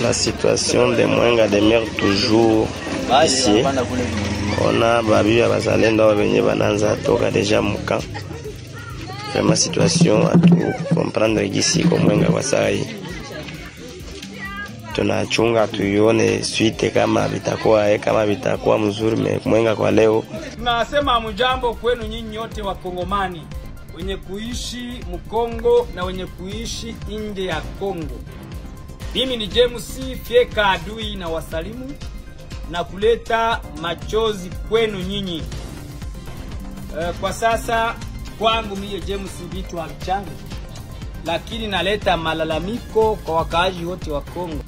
La situation de Mwenga demeure toujours ici. On a babi bazalendo venye bananza toka déjà muka. Vraiment situation à tout comprendre ici kwa Mwenga kwa sai. Tunachunga tuione suite kama vitakuwa mzuri Mwenga kwa leo. Tunasema mjambo kwenu nyinyi nyote wa Kongomani wenye kuishi Mkongo na wenye kuishi nje ya Kongo. Mimi ni James Fieka adui na wasalimu na kuleta machozi kwenu nyinyi. Kwa sasa kwangu mie James vitu hamchangi, lakini naleta malalamiko kwa wakaaji wote wa Kongo.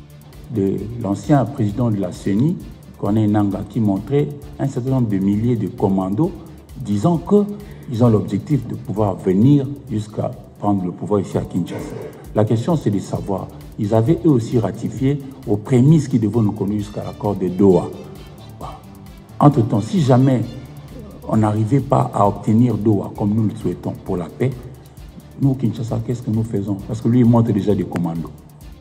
De l'ancien président de la CENI, Corneille Nangaa, qui montrait un certain nombre de milliers de commandos disant qu'ils ont l'objectif de pouvoir venir jusqu'à prendre le pouvoir ici à Kinshasa. La question c'est de savoir, ils avaient eux aussi ratifié aux prémices qui devaient nous conduire jusqu'à l'accord de Doha. Entre-temps, si jamais on n'arrivait pas à obtenir Doha comme nous le souhaitons pour la paix, nous, Kinshasa, qu'est-ce que nous faisons? Parce que lui, il montre déjà des commandos.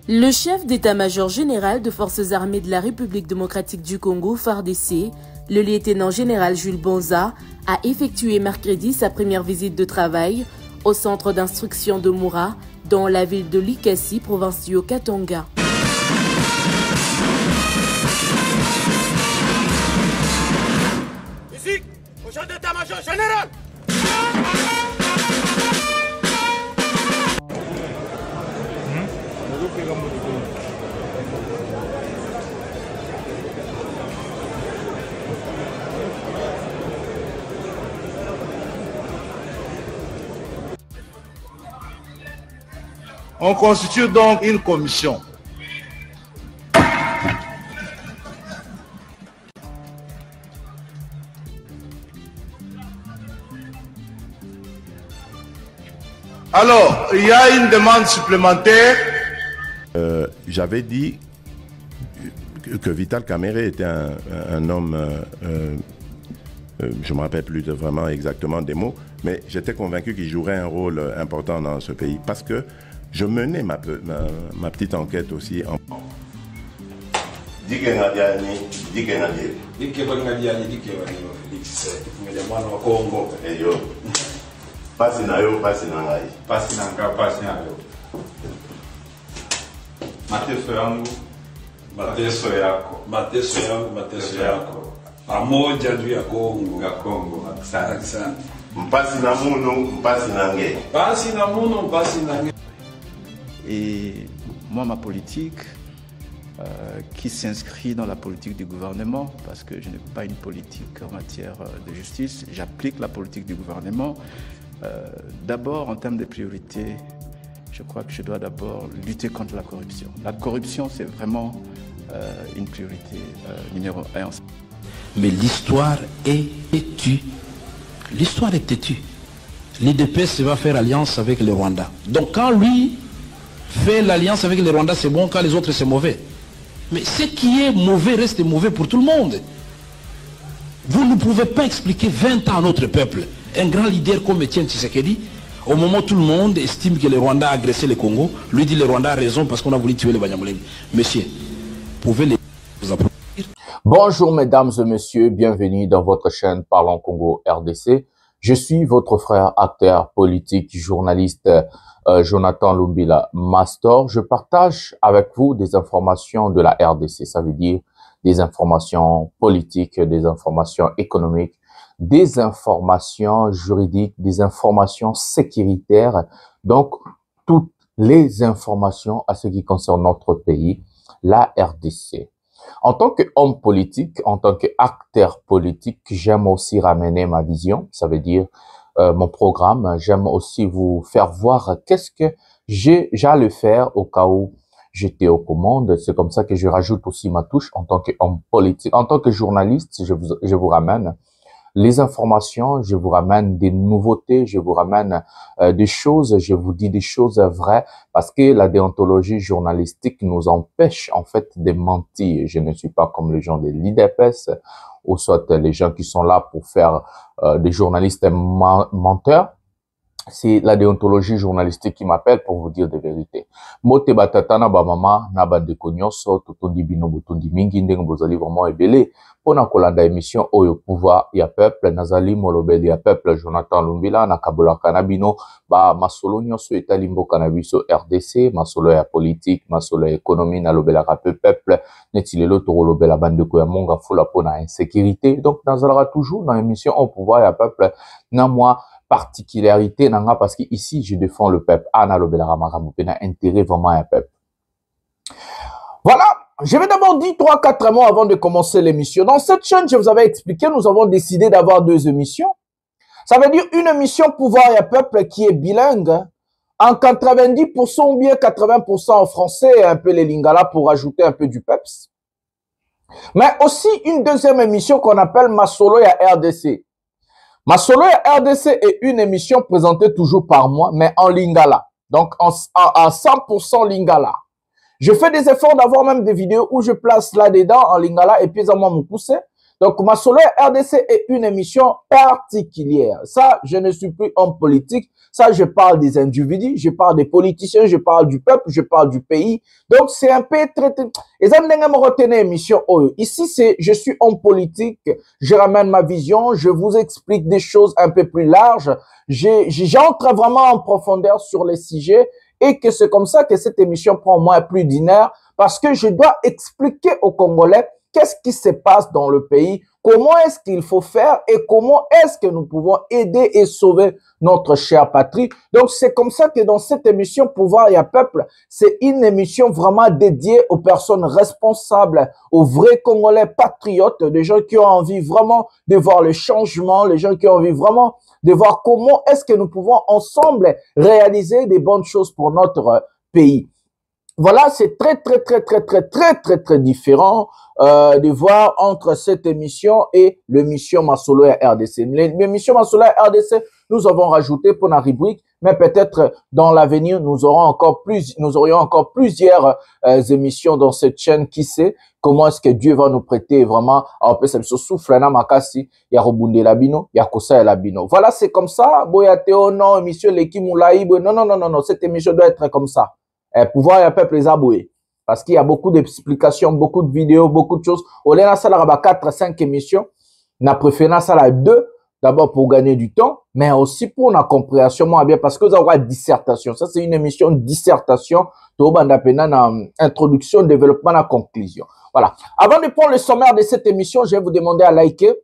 Le chef d'état-major général de forces armées de la République démocratique du Congo, FARDC, le lieutenant-général Jules Bonza, a effectué mercredi sa première visite de travail au centre d'instruction de Moura, dans la ville de Likasi, province du Haut-Katanga. Ici, au chef d'état-major général. On constitue donc une commission. Alors, il y a une demande supplémentaire. J'avais dit que Vital Kamerhe était un homme, je ne me rappelle plus vraiment exactement des mots, mais j'étais convaincu qu'il jouerait un rôle important dans ce pays parce que je menais ma petite enquête aussi en... Mateso yangu, mateso yako, mateso yangu, mateso yako. Pamoja juu ya Kongo, ya Kongo. Asante. Mpasi na muno, mpasi na nge. Mpasi na muno, mpasi na nge. Et moi, ma politique, qui s'inscrit dans la politique du gouvernement, parce que je n'ai pas une politique en matière de justice, j'applique la politique du gouvernement. D'abord, en termes de priorité, je crois que je dois d'abord lutter contre la corruption. La corruption, c'est vraiment une priorité numéro 1. Mais l'histoire est têtue. L'histoire est têtue. L'IDPS va faire alliance avec le Rwanda. Donc quand lui fait l'alliance avec le Rwanda, c'est bon, quand les autres, c'est mauvais. Mais ce qui est mauvais reste mauvais pour tout le monde. Vous ne pouvez pas expliquer 20 ans à notre peuple. Un grand leader comme Etienne Tshisekedi, au moment où tout le monde estime que le Rwanda a agressé le Congo, lui dit le Rwanda a raison parce qu'on a voulu tuer les Banyamulenge. Monsieur, pouvez vous applaudir? Bonjour mesdames et messieurs, bienvenue dans votre chaîne Parlons Congo RDC. Je suis votre frère, acteur, politique, journaliste Jonathan Lumbila Mastor. Je partage avec vous des informations de la RDC, ça veut dire des informations politiques, des informations économiques, des informations juridiques, des informations sécuritaires, donc toutes les informations à ce qui concerne notre pays, la RDC. En tant qu'homme politique, en tant qu'acteur politique, j'aime aussi ramener ma vision, ça veut dire mon programme. J'aime aussi vous faire voir qu'est-ce que j'ai à le faire au cas où j'étais aux commandes. C'est comme ça que je rajoute aussi ma touche en tant qu'homme politique. En tant que journaliste, je vous ramène les informations, je vous ramène des nouveautés, je vous ramène des choses, je vous dis des choses vraies parce que la déontologie journalistique nous empêche en fait de mentir. Je ne suis pas comme les gens de l'IDPS ou soit les gens qui sont là pour faire des journalistes menteurs. c'est la déontologie journalistique qui m'appelle pour vous dire des vérités. Mote batatana ba mama na ba de konyoso totondi bino botondi mingi ndenge bozali vraiment ebele pona kolanda émission oyo pouvoir ya peuple nazali molobeli ya peuple Jonathan Lumbila na kabola kanabino ba masolo nyonso etali mboka na biso RDC masolo ya politique masolo ya économie na lobela ka peuple neti lelo to lobela bande ko ya monga fula pona insécurité donc nazalaka toujours dans émission au pouvoir ya peuple na moi particularité nanga parce que ici je défends le peuple ana lobela makambo pena intérêt vraiment un peuple. Voilà, je vais d'abord dire 3-4 mots avant de commencer l'émission. Dans cette chaîne, je vous avais expliqué, nous avons décidé d'avoir 2 émissions. Ça veut dire une émission pouvoir et peuple qui est bilingue en 90% ou bien 80% en français et un peu les lingala pour ajouter un peu du peps. Mais aussi une deuxième émission qu'on appelle Masolo ya RDC. Masolo ya RDC est une émission présentée toujours par moi, mais en lingala. Donc, en 100% lingala. Je fais des efforts d'avoir même des vidéos où je place là-dedans en lingala et puis à moi me pousser. Donc, Masolo ya RDC est une émission particulière. Ça, je ne suis plus homme politique. Ça, je parle des individus, je parle des politiciens, je parle du peuple, je parle du pays. Donc, c'est un peu très... Et ça me retenir émission. Ici, c'est je suis homme politique, je ramène ma vision, je vous explique des choses un peu plus larges. J'entre vraiment en profondeur sur les sujets et que c'est comme ça que cette émission prend moins plus d'une heure parce que je dois expliquer aux Congolais qu'est-ce qui se passe dans le pays, comment est-ce qu'il faut faire et comment est-ce que nous pouvons aider et sauver notre chère patrie. Donc, c'est comme ça que dans cette émission Pouvoir et Peuple, c'est une émission vraiment dédiée aux personnes responsables, aux vrais Congolais patriotes, des gens qui ont envie vraiment de voir le changement, les gens qui ont envie vraiment de voir comment est-ce que nous pouvons ensemble réaliser des bonnes choses pour notre pays. Voilà, c'est très différent de voir entre cette émission et l'émission Masolo et RDC. L'émission Masolo et RDC, nous avons rajouté pour la rubrique, mais peut-être dans l'avenir, nous aurions encore plusieurs émissions dans cette chaîne. Qui sait comment est-ce que Dieu va nous prêter vraiment un peu ce souffle na makasi ya robunde labino ya kosa labino. Voilà, c'est comme ça. Boya Théo non, émission l'équipe Moulaï, non, cette émission doit être comme ça. Pouvoir et peuple les abouer. Parce qu'il y a beaucoup d'explications, beaucoup de vidéos, beaucoup de choses. Au lieu de ça, 4-5 émissions. Na préféré ça la 2. D'abord pour gagner du temps, mais aussi pour la compréhension moins bien. Parce que vous avez une dissertation. Ça, c'est une émission de dissertation. Introduction, développement, la conclusion. Voilà. Avant de prendre le sommaire de cette émission, je vais vous demander à liker,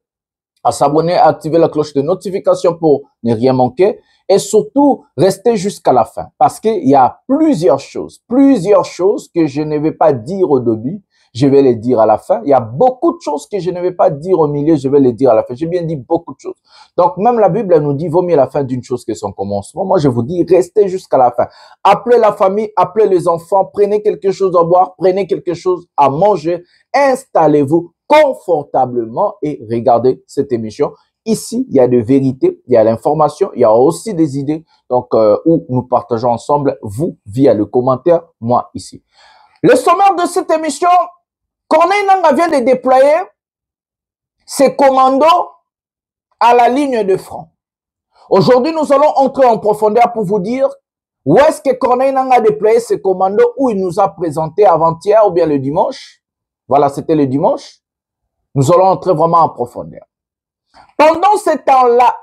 à s'abonner, à activer la cloche de notification pour ne rien manquer. Et surtout, restez jusqu'à la fin. Parce qu'il y a plusieurs choses que je ne vais pas dire au début, je vais les dire à la fin. Il y a beaucoup de choses que je ne vais pas dire au milieu, je vais les dire à la fin. J'ai bien dit beaucoup de choses. Donc, même la Bible, elle nous dit, vaut mieux la fin d'une chose que son commencement. Moi, je vous dis, restez jusqu'à la fin. Appelez la famille, appelez les enfants, prenez quelque chose à boire, prenez quelque chose à manger, installez-vous confortablement et regardez cette émission. Ici, il y a de vérité, il y a l'information, il y a aussi des idées, donc où nous partageons ensemble, vous, via le commentaire, moi, ici. Le sommaire de cette émission, Corneille Nangaa vient de déployer ses commandos à la ligne de front. Aujourd'hui, nous allons entrer en profondeur pour vous dire où est-ce que Corneille Nangaa a déployé ses commandos, où il nous a présenté avant-hier ou bien le dimanche. Voilà, c'était le dimanche. Nous allons entrer vraiment en profondeur. Pendant ce temps-là,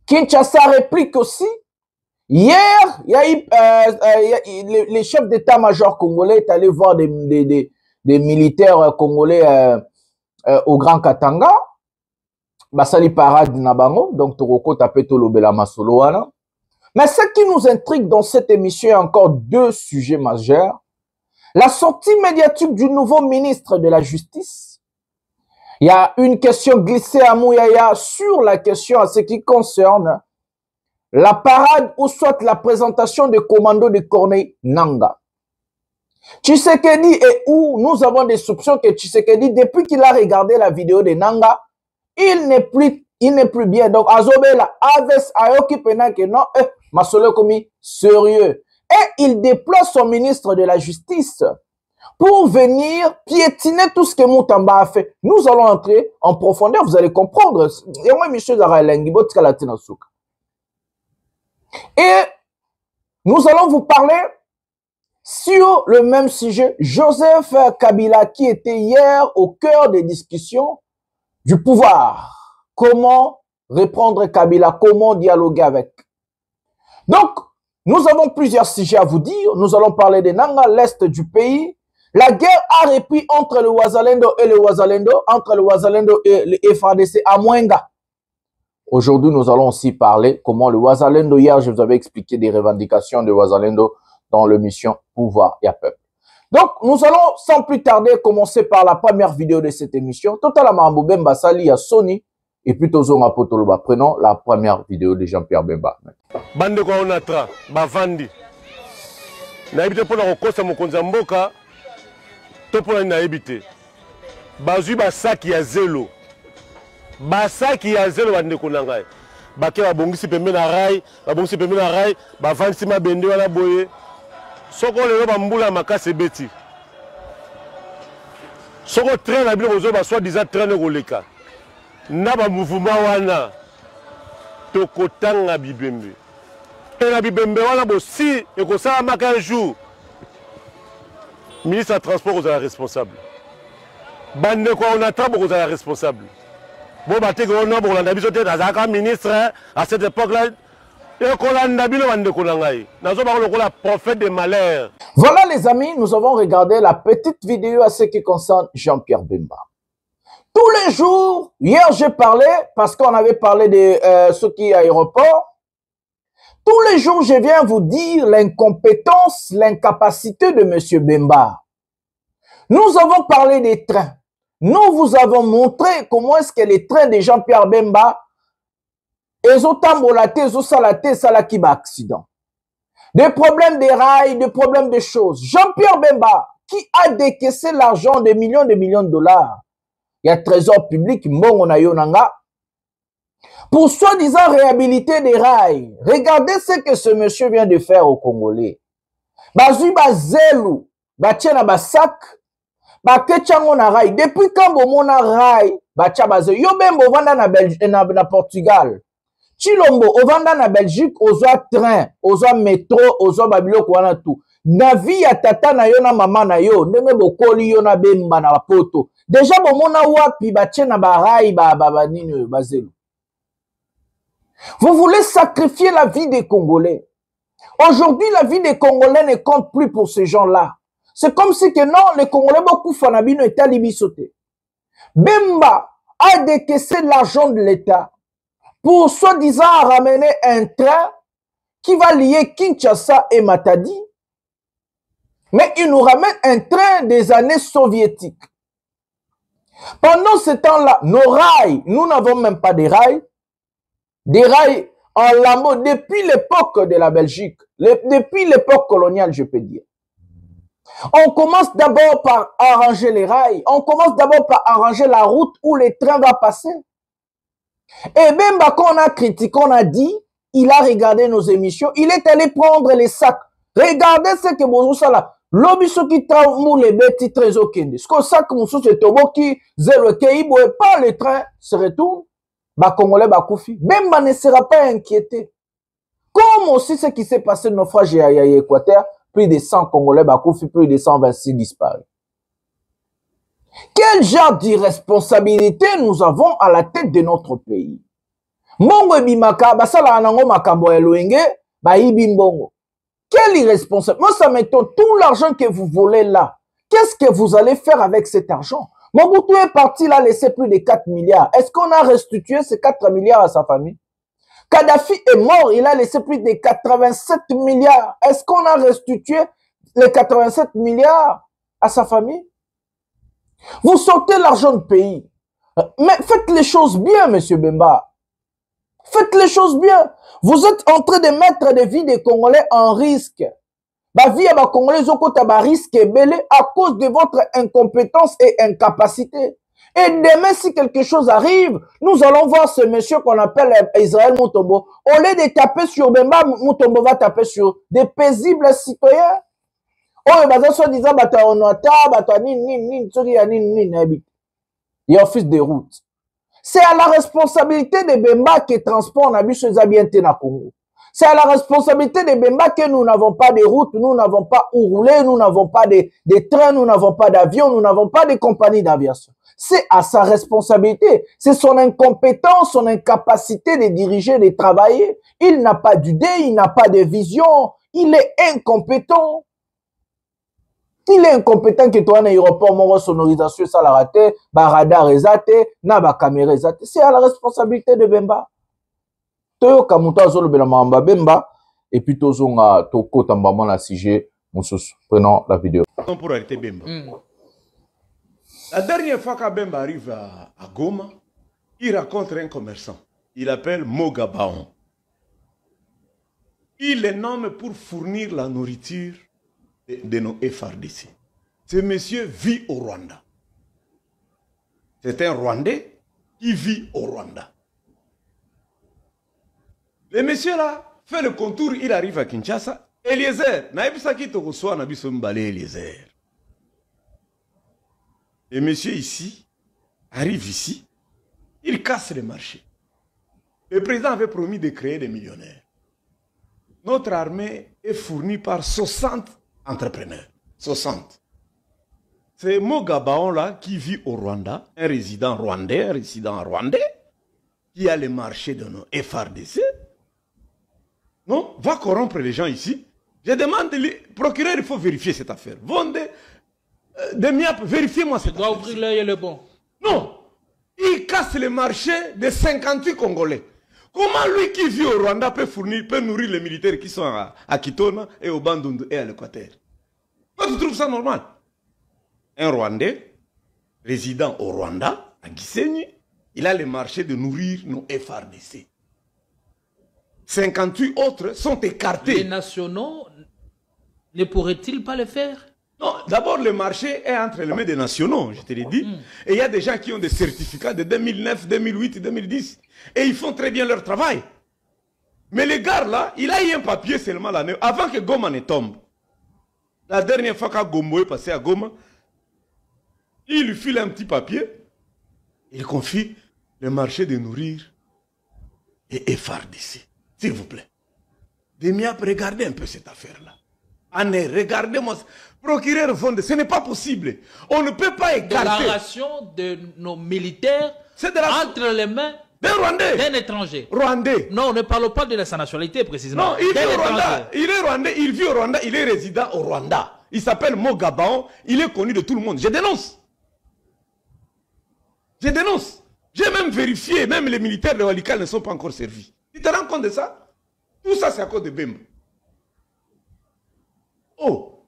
Kinshasa réplique aussi. Hier, il y a eu les chefs d'état-major congolais est allé voir des militaires congolais au Grand Katanga. Basali parade nabango, donc Toroko tapeto lobela masoloana. Mais ce qui nous intrigue dans cette émission est encore 2 sujets majeurs. La sortie médiatique du nouveau ministre de la Justice. Il y a une question glissée à Mouyaya sur la question à ce qui concerne la parade ou soit la présentation des commandos de Corneille Nangaa. Tshisekedi et où nous avons des soupçons que Tshisekedi, depuis qu'il a regardé la vidéo de Nangaa, il n'est plus bien. Donc, Azobela, Aves, Ayoki Penake, non, Masolo Komi, sérieux. Et il déploie son ministre de la Justice pour venir piétiner tout ce que Moutamba a fait. Nous allons entrer en profondeur, vous allez comprendre. Et moi, monsieur Zara Lengi, Botka Latina Souka. Et nous allons vous parler sur le même sujet, Joseph Kabila qui était hier au cœur des discussions du pouvoir. Comment reprendre Kabila, comment dialoguer avec. Donc, nous avons plusieurs sujets à vous dire. Nous allons parler de Nanga, l'est du pays. La guerre a repris entre le Ouazalendo et le Ouazalendo, entre le Ouazalendo et le FARDC à Mwenga. Aujourd'hui, nous allons aussi parler comment le Ouazalendo, hier, je vous avais expliqué des revendications de Ouazalendo dans l'émission Pouvoir et Peuple. Donc, nous allons sans plus tarder commencer par la première vidéo de cette émission. Totalement Bemba Sali à Sony et puis Tozonga Potoloba. Prenons la première vidéo de Jean-Pierre Bemba. Bande kwa onatra, bavandi. Na ebite pona kokosa mokonzi mboka, to pona na ebite. Bazui basaki ya zelo. Basaki ya zelo bande konangai. Bake babongisi pembe na rai, babongisi pembe na rai, bavandi ma bende wana boye. Soko lelo bambula makase beti. Soko train na bilo bozo ba soit disant train koleka. Na ba mouvement wana tokotanga bibembe. Na bibembe wana bosi ekosala maka un jour. Ministre des Transports aux responsable. Bande kwa on attend aux responsable. Bon baté ko on bo landa biso te azaka ministre à cette époque là. Voilà les amis, nous avons regardé la petite vidéo à ce qui concerne Jean-Pierre Bemba. Tous les jours, hier j'ai parlé, parce qu'on avait parlé de ce qui est aéroport, tous les jours je viens vous dire l'incompétence, l'incapacité de M. Bemba. Nous avons parlé des trains. Nous vous avons montré comment est-ce que les trains de Jean-Pierre Bemba accident. Des problèmes des rails, des problèmes de choses. Jean-Pierre Bemba, qui a décaissé l'argent de millions de dollars, il y a trésor public, pour soi-disant réhabiliter des rails. Regardez ce que ce monsieur vient de faire aux Congolais. Bazui bazelu, batiena basak, bakechango na rail. Depuis quand bomona rail, batia bazelu. Yo bembo vanda na Portugal. Chilombo, ovanda na Belgique, ozoa train, ozoa métro, ozoa babilo kwana tout. Na vie ya tata na yo na mama na yo, ndenge bokoli yo na Bemba na poto. Déjà bomona wapi batie na barai nini bazelo. Vous voulez sacrifier la vie des Congolais. Aujourd'hui, la vie des Congolais ne compte plus pour ces gens-là. C'est comme si que non, les Congolais beaucoup fanabino et talibi sauté. Bemba a décaissé l'argent de l'État pour soi-disant ramener un train qui va lier Kinshasa et Matadi. Mais il nous ramène un train des années soviétiques. Pendant ce temps-là, nos rails, nous n'avons même pas des rails en lambeaux depuis l'époque de la Belgique, depuis l'époque coloniale, je peux dire. On commence d'abord par arranger les rails, on commence d'abord par arranger la route où les trains vont passer. Et même quand on a critiqué, on a dit, il a regardé nos émissions, il est allé prendre les sacs. Regardez ce que Bozo là. L'obiso qui tramoule les bêtis trésor kende. Ce que ça comme sous ce tobo qui zéro kei boue pas le train se retourne. Ba Congolais ba koufi. Bemba ne sera pas inquiété. Comme aussi ce qui s'est passé de naufrage à Équateur, plus de 100 Congolais ba koufi, plus de 126 disparus. Quel genre d'irresponsabilité nous avons à la tête de notre pays? Mbongo bimaka basala anango makambo ya loenge ba ibi mbongo. Quel irresponsable. Moi ça m'étonne, tout l'argent que vous volez là. Qu'est-ce que vous allez faire avec cet argent? Mobutu est parti là laisser plus de 4 milliards. Est-ce qu'on a restitué ces 4 milliards à sa famille? Kadhafi est mort, il a laissé plus de 87 milliards. Est-ce qu'on a restitué les 87 milliards à sa famille? Vous sortez l'argent du pays. Mais faites les choses bien, monsieur Bemba. Faites les choses bien. Vous êtes en train de mettre des vies des Congolais en risque. La vie des Congolais risque belé à cause de votre incompétence et incapacité. Et demain, si quelque chose arrive, nous allons voir ce monsieur qu'on appelle Israël Mutombo. Au lieu de taper sur Bemba, Mutombo va taper sur des paisibles citoyens. Oh, bah, ça disant, bah, t'as il y a office de route. C'est à la responsabilité de Bemba qui transporte na biso za bien te na Congo. C'est à la responsabilité de Bemba que nous n'avons pas de routes, nous n'avons pas où rouler, nous n'avons pas de trains, nous n'avons pas d'avions, nous n'avons pas de compagnies d'aviation. C'est à sa responsabilité. C'est son incompétence, son incapacité de diriger, de travailler. Il n'a pas d'idée, il n'a pas de vision. Il est incompétent. Il est incompétent que toi, un aéroport, mon sonorisation, ça l'a raté, radar ezate, na ba caméra ezate. C'est à la responsabilité de Bemba. Toyo kamuta zolo belamamba Bemba, et puis tozonga toko tambama la sujet, Moussous. Prenons la vidéo. Pour arrêter Bemba. La dernière fois que Bemba arrive à Goma, il rencontre un commerçant. Il appelle Mogabaon. Il les nomme pour fournir la nourriture de nos FRDC. Ce monsieur vit au Rwanda. C'est un Rwandais qui vit au Rwanda. Le monsieur là fait le contour, il arrive à Kinshasa. Eliezer, naibisaki to reçoit na biso mbale Eliezer. Le monsieur ici arrive ici, il casse le marché. Le président avait promis de créer des millionnaires. Notre armée est fournie par 60 entrepreneurs. 60. C'est Mogabaon là qui vit au Rwanda, un résident rwandais, qui a le marché de nos FRDC. Non, va corrompre les gens ici. Je demande, procureur, il faut vérifier cette affaire. Vendez, vérifiez-moi cette affaire. Tu dois ouvrir l'œil et le bon. Non, il casse le marché de 58 Congolais. Comment lui qui vit au Rwanda peut nourrir les militaires qui sont à Kitona et au Bandundu et à l'Équateur? Toi, tu trouves ça normal? Un Rwandais, résident au Rwanda, à Gisenyi, il a le marché de nourrir nos FRDC. 58 autres sont écartés. Les nationaux ne pourraient-ils pas le faire? Non, d'abord le marché est entre les mains des nationaux, je te l'ai dit. Et il y a des gens qui ont des certificats de 2009, 2008, 2010. Et ils font très bien leur travail. Mais le gars là, il a eu un papier seulement l'année, avant que Goma ne tombe. La dernière fois que Gombo est passé à Goma, il lui file un petit papier. Il confie le marché de nourrir et FRDC. S'il vous plaît. Demiap, regardez un peu cette affaire-là. Année, regardez-moi. Procureur Vonde, ce n'est pas possible. On ne peut pas écarter. De la ration de nos militaires entre les mains d'un Rwandais. D'un étranger. Rwandais. Non, ne parlons pas de sa nationalité précisément. Non, il vit au Rwanda. Il est Rwandais, il vit au Rwanda, il est résident au Rwanda. Il s'appelle Mogabaon, il est connu de tout le monde. Je dénonce. Je dénonce. J'ai même vérifié, même les militaires de Walikale ne sont pas encore servis. Tu te rends compte de ça? Tout ça, c'est à cause de Bemba. Oh,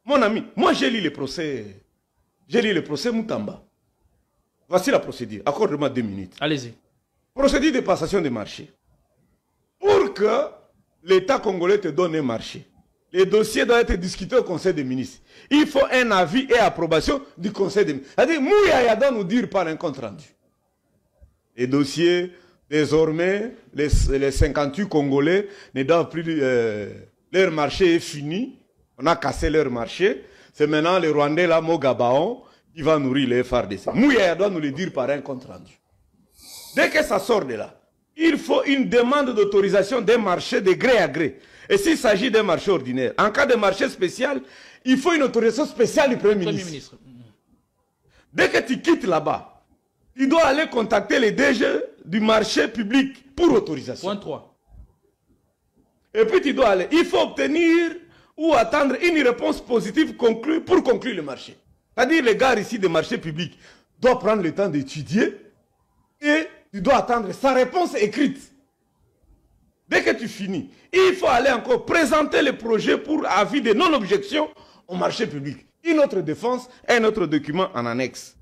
mon ami, moi j'ai lu le procès. J'ai lu le procès Moutamba. Voici la procédure. Accorde-moi 2 minutes. Allez-y. Procédure de passation de marché. Pour que l'État congolais te donne un marché, les dossiers doivent être discutés au Conseil des ministres. Il faut un avis et approbation du Conseil des ministres. C'est-à-dire, Mouya doit nous dire par un compte rendu. Les dossiers, désormais, les 58 Congolais ne doivent plus... leur marché est fini. On a cassé leur marché. C'est maintenant les Rwandais, là, Mogabaon, qui va nourrir les FRDC. Mouya doit nous le dire par un compte rendu. Dès que ça sort de là, il faut une demande d'autorisation d'un marché de gré à gré. Et s'il s'agit d'un marché ordinaire, en cas de marché spécial, il faut une autorisation spéciale du Premier ministre. Dès que tu quittes là-bas, tu dois aller contacter les DG du marché public pour autorisation. Point 3. Et puis tu dois aller. Il faut obtenir ou attendre une réponse positive pour conclure le marché. C'est-à-dire les gars ici des marchés publics doivent prendre le temps d'étudier et tu dois attendre sa réponse écrite. Dès que tu finis, il faut aller encore présenter le projet pour avis de non-objection au marché public. Une autre défense, un autre document en annexe.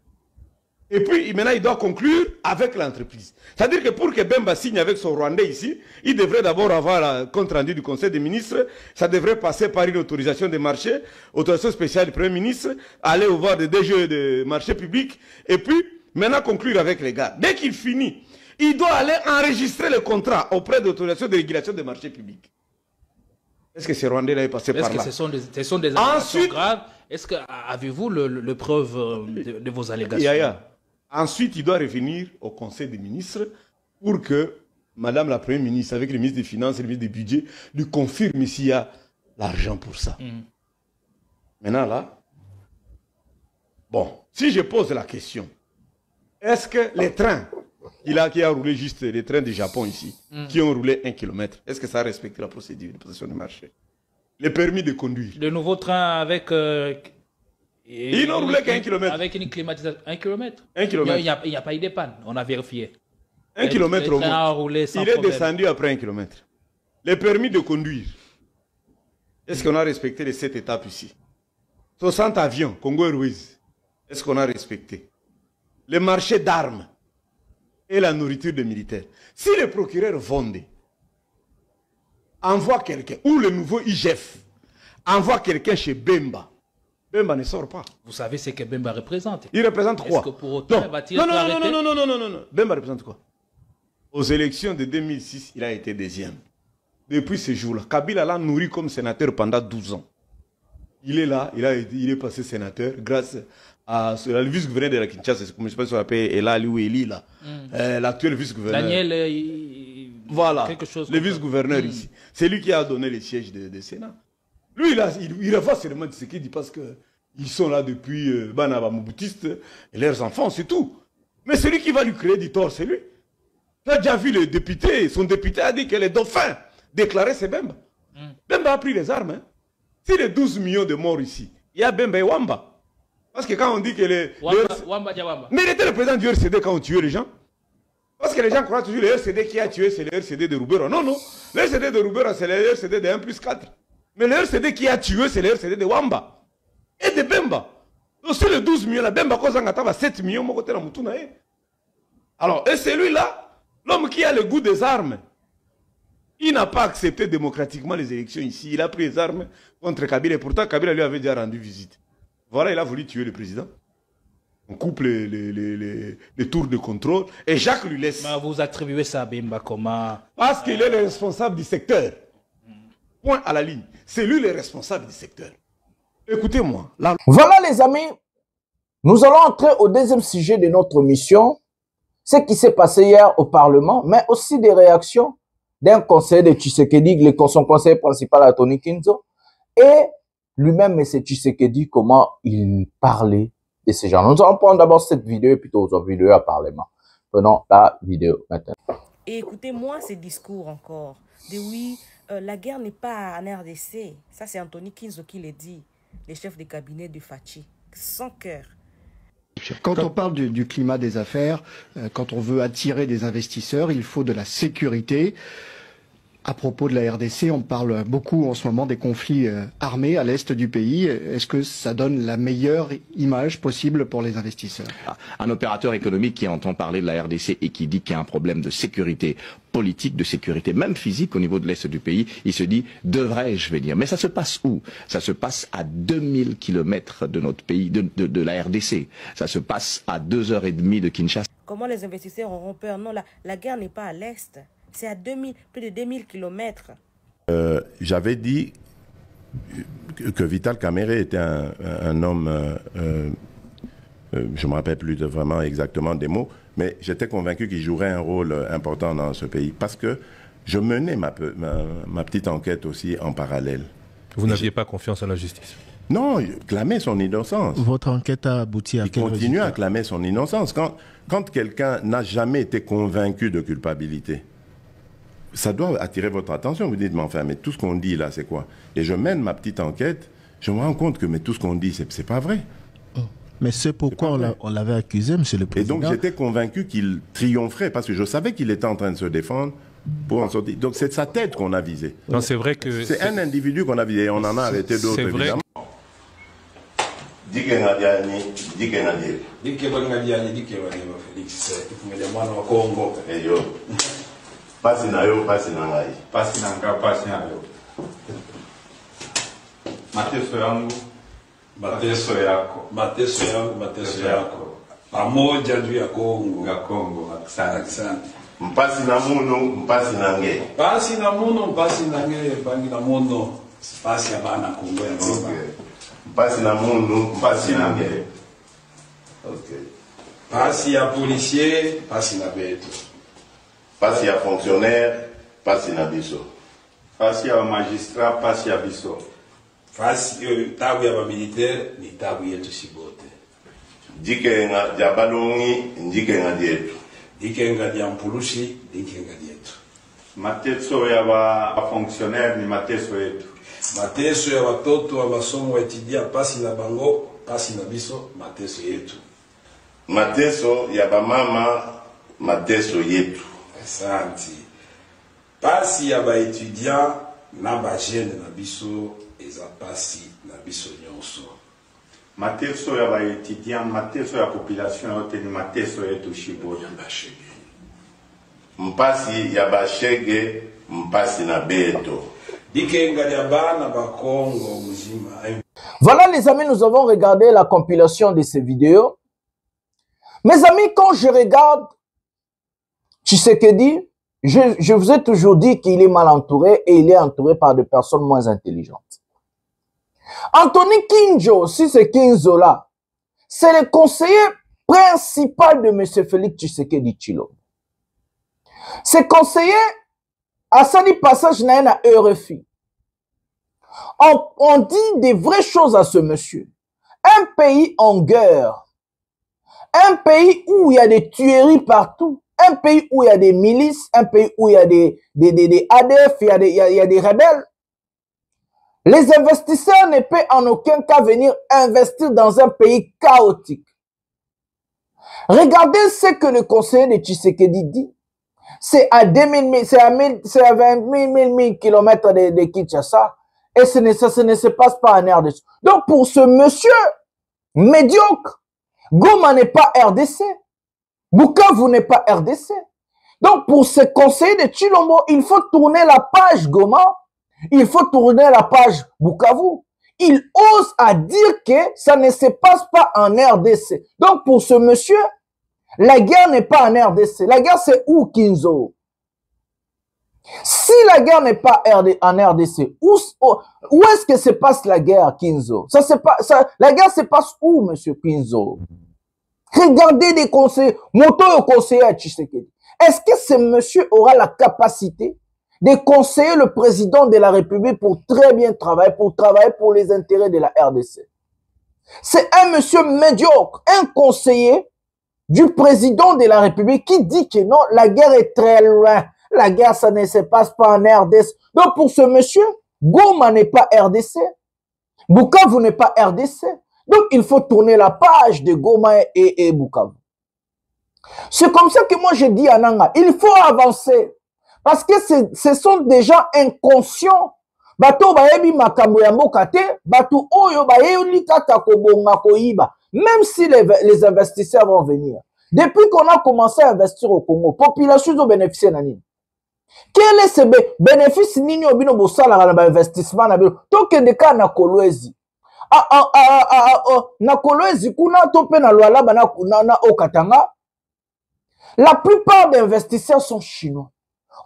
Et puis, maintenant, il doit conclure avec l'entreprise. C'est-à-dire que pour que Bemba signe avec son Rwandais ici, il devrait d'abord avoir le compte rendu du Conseil des ministres. Ça devrait passer par une autorisation de marché, autorisation spéciale du Premier ministre, aller au voir des DG de marché public, et puis, maintenant, conclure avec les gars. Dès qu'il finit, il doit aller enregistrer le contrat auprès de l'autorisation de régulation des marchés publics. Est-ce que ces Rwandais-là est passé par là? Est-ce que ce sont des allégations graves? Est-ce que avez-vous le preuve de vos allégations? Ensuite, il doit revenir au Conseil des ministres pour que Madame la Première ministre, avec le ministre des Finances et le ministre du Budget, lui confirme s'il y a l'argent pour ça. Maintenant là, bon, si je pose la question, est-ce que les trains qui a roulé juste, les trains du Japon ici, qui ont roulé 1 km, est-ce que ça a respecté la procédure de possession du marché? Les permis de conduire. Le nouveau train avec... ils n'ont roulé qu'1 km. Avec une climatisation. 1 km. 1 km. Il n'y a pas eu de panne, on a vérifié. 1 km au moins. Roulé sans il est problème. descendu après 1 km. Les permis de conduire. Est-ce qu'on a respecté les 7 étapes ici? 60 avions, Congo Airways. Est-ce qu'on a respecté? Les marchés d'armes et la nourriture des militaires. Si le procureur Vondé envoie quelqu'un, ou le nouveau IGF envoie quelqu'un chez Bemba, Bemba ne sort pas. Vous savez ce que Bemba représente? Il représente quoi? Est-ce que pour autant, va-t-il être arrêté? Non. Bemba représente quoi? Aux élections de 2006, il a été deuxième. Depuis ce jour-là, Kabila l'a nourri comme sénateur pendant 12 ans. Il est là, il est passé sénateur grâce à le vice-gouverneur de la Kinshasa, je ne sais pas si on l'appelle Elali ou Eli, là. L'actuel vice-gouverneur. Daniel, voilà, quelque chose le vice-gouverneur ici. C'est lui qui a donné les sièges de Sénat. Lui, il revoit seulement ce qu'il dit parce qu'ils sont là depuis Banaba Moubutiste et leurs enfants, c'est tout. Mais celui qui va lui créer du tort, c'est lui. Tu as déjà vu le député, son député a dit que les dauphins déclaraient c'est Bemba. Bemba a pris les armes. Hein. Si les 12 millions de morts ici, il y a Bemba et Wamba. Parce que quand on dit que les... Wamba. Mais il était le président du RCD quand on tuait les gens. Parce que les gens croient toujours que le RCD qui a tué, c'est le RCD de Roubera. Non. Le RCD de Roubera, c'est le RCD de 1+4. Mais le RCD qui a tué, c'est le RCD de Wamba. Et de Bemba. Donc sur les 12 millions, la Bemba, quand on a 7 millions, mon côté, alors, et celui-là, l'homme qui a le goût des armes, il n'a pas accepté démocratiquement les élections ici. Il a pris les armes contre Kabila. Et pourtant, Kabila lui avait déjà rendu visite. Voilà, il a voulu tuer le président. On coupe les tours de contrôle. Et Jacques lui laisse. Mais vous attribuez ça à Bemba comment? Parce qu'il est le responsable du secteur. Point à la ligne. C'est lui le responsable du secteur. Écoutez-moi. Là... Voilà les amis. Nous allons entrer au deuxième sujet de notre mission. Ce qui s'est passé hier au Parlement, mais aussi des réactions d'un conseiller de Tshisekedi, son conseiller principal à Tony Kinzo, et lui-même, M. Tshisekedi, comment il parlait de ces gens. Nous allons prendre d'abord cette vidéo et puis d'autres vidéos à Parlement. Prenons la vidéo maintenant. Et écoutez-moi ces discours encore. De oui, la guerre n'est pas en RDC. Ça, c'est Anthony Kinzo qui l'a dit, le chef de cabinet de Fachi. Sans cœur. Quand on parle du climat des affaires, quand on veut attirer des investisseurs, il faut de la sécurité. À propos de la RDC, on parle beaucoup en ce moment des conflits armés à l'est du pays. Est-ce que ça donne la meilleure image possible pour les investisseurs? Un opérateur économique qui entend parler de la RDC et qui dit qu'il y a un problème de sécurité politique, de sécurité même physique au niveau de l'est du pays, il se dit, devrais-je venir? Mais ça se passe où? Ça se passe à 2000 km de notre pays, de la RDC. Ça se passe à 2h30 de Kinshasa. Comment les investisseurs auront peur? Non, la guerre n'est pas à l'est. C'est à plus de 2000 km. J'avais dit que Vital Kamerhe était un homme, je ne me rappelle plus vraiment exactement des mots, mais j'étais convaincu qu'il jouerait un rôle important dans ce pays parce que je menais ma petite enquête aussi en parallèle. Vous n'aviez pas confiance en la justice? Non, il clamait son innocence. Votre enquête a abouti à quel résultat? Il continue à clamer son innocence. Quand quelqu'un n'a jamais été convaincu de culpabilité, ça doit attirer votre attention. Vous dites, mais enfin, mais tout ce qu'on dit là, c'est quoi? Et je mène ma petite enquête, je me rends compte que mais tout ce qu'on dit, c'est pas vrai. Mais c'est pourquoi on l'avait accusé, monsieur le président. Et donc j'étais convaincu qu'il triompherait, parce que je savais qu'il était en train de se défendre pour en sortir. Donc c'est sa tête qu'on a visée. Non, c'est vrai que... C'est un individu qu'on a visé, et on en a arrêté d'autres, évidemment. Pasi na yo, pasi na ngai. Pasi na nga, pasi na yo. Mateso yangu, mateso yako. Mateso yangu, mateso yako. Pamoja juu ya Kongo. Ya Kongo, asante. Mpasi na muno, mpasi na nge. Pasi na muno, mpasi na nge, pangi na muno. Pasi ya bana Kongo ya Kongo. Mpasi na muno, mpasi na nge. Okay. Pasi ya policier, pasi na beto. Pasi ya fonctionnaire, pasi na biso. Pasi ya magistrat, pasi ya biso. Fasi tabu ya militaire ni tabu yetu sibote. Dikenga dia balongi, dikenga dietu. Dikenga dia mpulushi, dikenga dietu. Mateso ya ba fonctionnaire ni mateso yetu. Mateso ya watoto wa masomo etidia pasi na bango, pasi na biso, mateso yetu. Mateso ya ba mama, mateso yetu. Asante. Pasi ya ba étudiant na ba jeune na biso eza pasi na biso nyonso. Mateso ya ba étudiant, mateso ya population yote ni mateso yetu shibote. Mpasi ya ba shege, mpasi na beto. Dikenga ya bana ba Congo muzima. Voilà les amis, nous avons regardé la compilation de ces vidéos. Mes amis, quand je regarde Tshisekedi, je vous ai toujours dit qu'il est mal entouré et il est entouré par des personnes moins intelligentes. Anthony Kinjo, si c'est Kinzo là, c'est le conseiller principal de M. Félix Tshisekedi Tshilombo. Ce conseiller a sali passage na RFI. On dit des vraies choses à ce monsieur. Un pays en guerre. Un pays où il y a des tueries partout. Un pays où il y a des milices. Un pays où il y a des ADF, il y a des rebelles. Les investisseurs ne peuvent en aucun cas venir investir dans un pays chaotique. Regardez ce que le conseiller de Tshisekedi dit. C'est à 20 000, c'est à 20 000 kilomètres de Kinshasa. Et ça ne se passe pas en RDC. Donc pour ce monsieur médiocre, Goma n'est pas RDC. Bukavu n'est pas RDC. Donc pour ce conseiller de Tshilombo, il faut tourner la page Goma. Il faut tourner la page Bukavu. Il ose à dire que ça ne se passe pas en RDC. Donc pour ce monsieur, la guerre n'est pas en RDC. La guerre c'est où, Kinzo? Si la guerre n'est pas en RDC, où est-ce que se passe la guerre, Kinzo? La guerre se passe où, monsieur Kinzo? Regardez des conseils, moto au conseiller à Tshisekedi. Est-ce que ce monsieur aura la capacité de conseiller le président de la République pour très bien travailler, pour les intérêts de la RDC? C'est un monsieur médiocre, un conseiller du président de la République qui dit que non, la guerre est très loin. La guerre, ça ne se passe pas en RDC. Donc, pour ce monsieur, Goma n'est pas RDC. Bukavu n'est pas RDC. Donc, il faut tourner la page de Goma et Bukavu. C'est comme ça que moi, je dis à Nanga, il faut avancer. Parce que ce sont des gens inconscients. Bato baebi makambo ya mboka te, bato oyo baebi kaka kobonga koyiba. Même si les investisseurs vont venir. Depuis qu'on a commencé à investir au Congo, population ont bénéficié nani. Quel est ce bénéfice nini obino bosala na investissement na bino? Toke de ka na Kolwezi. Na Kolwezi kuna tope na Lualaba na Okatanga. La plupart des investisseurs sont chinois.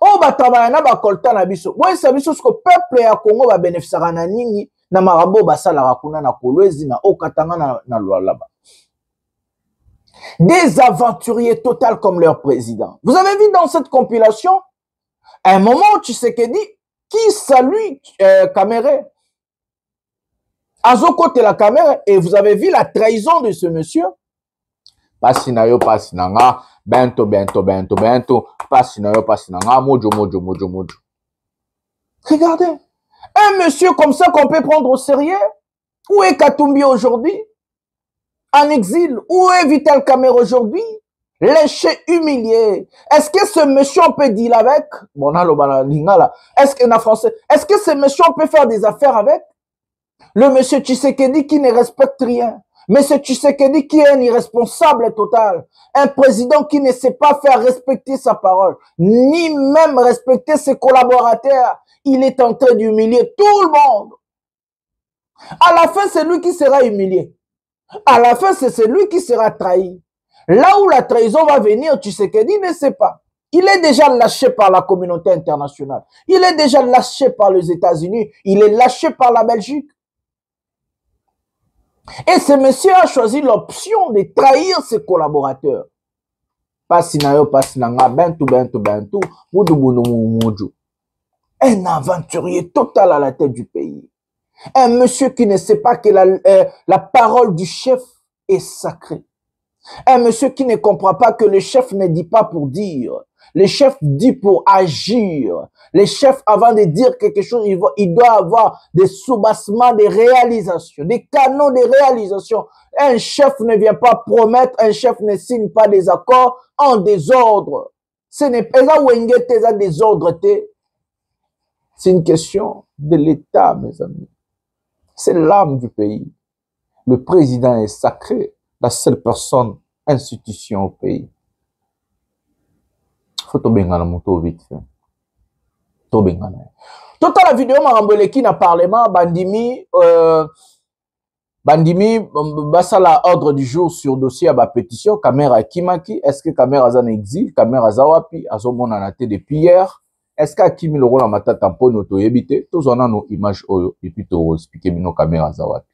Oh batabaya na bakolta na biso. Moi ça biso ce que peuple ya Congo va bénéficier na nini na marambo basala kuna na Kolwezi na Okatanga na Lualaba. Des aventuriers total comme leur président. Vous avez vu dans cette compilation à un moment, Tshisekedi qui salue Kamere. Azokote la caméra et vous avez vu la trahison de ce monsieur. Pasinayo pasinanga, bento, pasinayo pasinanga, mojo. Regardez, un monsieur comme ça qu'on peut prendre au sérieux. Où est Katumbi aujourd'hui? En exil. Où est Vital Kamerhe aujourd'hui? Lynché, humilié. Est-ce que ce monsieur on peut deal avec? Bon, est-ce que français? Est-ce que ce monsieur on peut faire des affaires avec? Le monsieur Tshisekedi qui ne respecte rien. Monsieur Tshisekedi qui est un irresponsable total. Un président qui ne sait pas faire respecter sa parole. Ni même respecter ses collaborateurs. Il est en train d'humilier tout le monde. À la fin, c'est lui qui sera humilié. À la fin, c'est celui qui sera trahi. Là où la trahison va venir, Tshisekedi ne sait pas. Il est déjà lâché par la communauté internationale. Il est déjà lâché par les États-Unis. Il est lâché par la Belgique. Et ce monsieur a choisi l'option de trahir ses collaborateurs. Pasi na yo, pasi na nga, bentu, mudu mudu. Un aventurier total à la tête du pays. Un monsieur qui ne sait pas que la parole du chef est sacrée. Un monsieur qui ne comprend pas que le chef ne dit pas pour dire. Le chef dit pour agir. Le chef, avant de dire quelque chose, il doit avoir des soubassements de réalisation, des canaux de réalisation. Un chef ne vient pas promettre, un chef ne signe pas des accords en désordre. Ce n'est pas ça, désordre. C'est une question de l'État, mes amis. C'est l'âme du pays. Le président est sacré, la seule personne, institution au pays. Faut tout bien dans moto vite fait. Tout bien. Toute la vidéo Marambeleki na parlement bandimi basala ordre du jour sur dossier à pétition caméra Kimaki. Est-ce que caméra zan exil, caméra zawapi azomona na té depuis hier? Est-ce qu'Akimi le rôle en matata pour auto éviter? Tous on a nos images oyo et puis to expliquer nos caméras zawapi.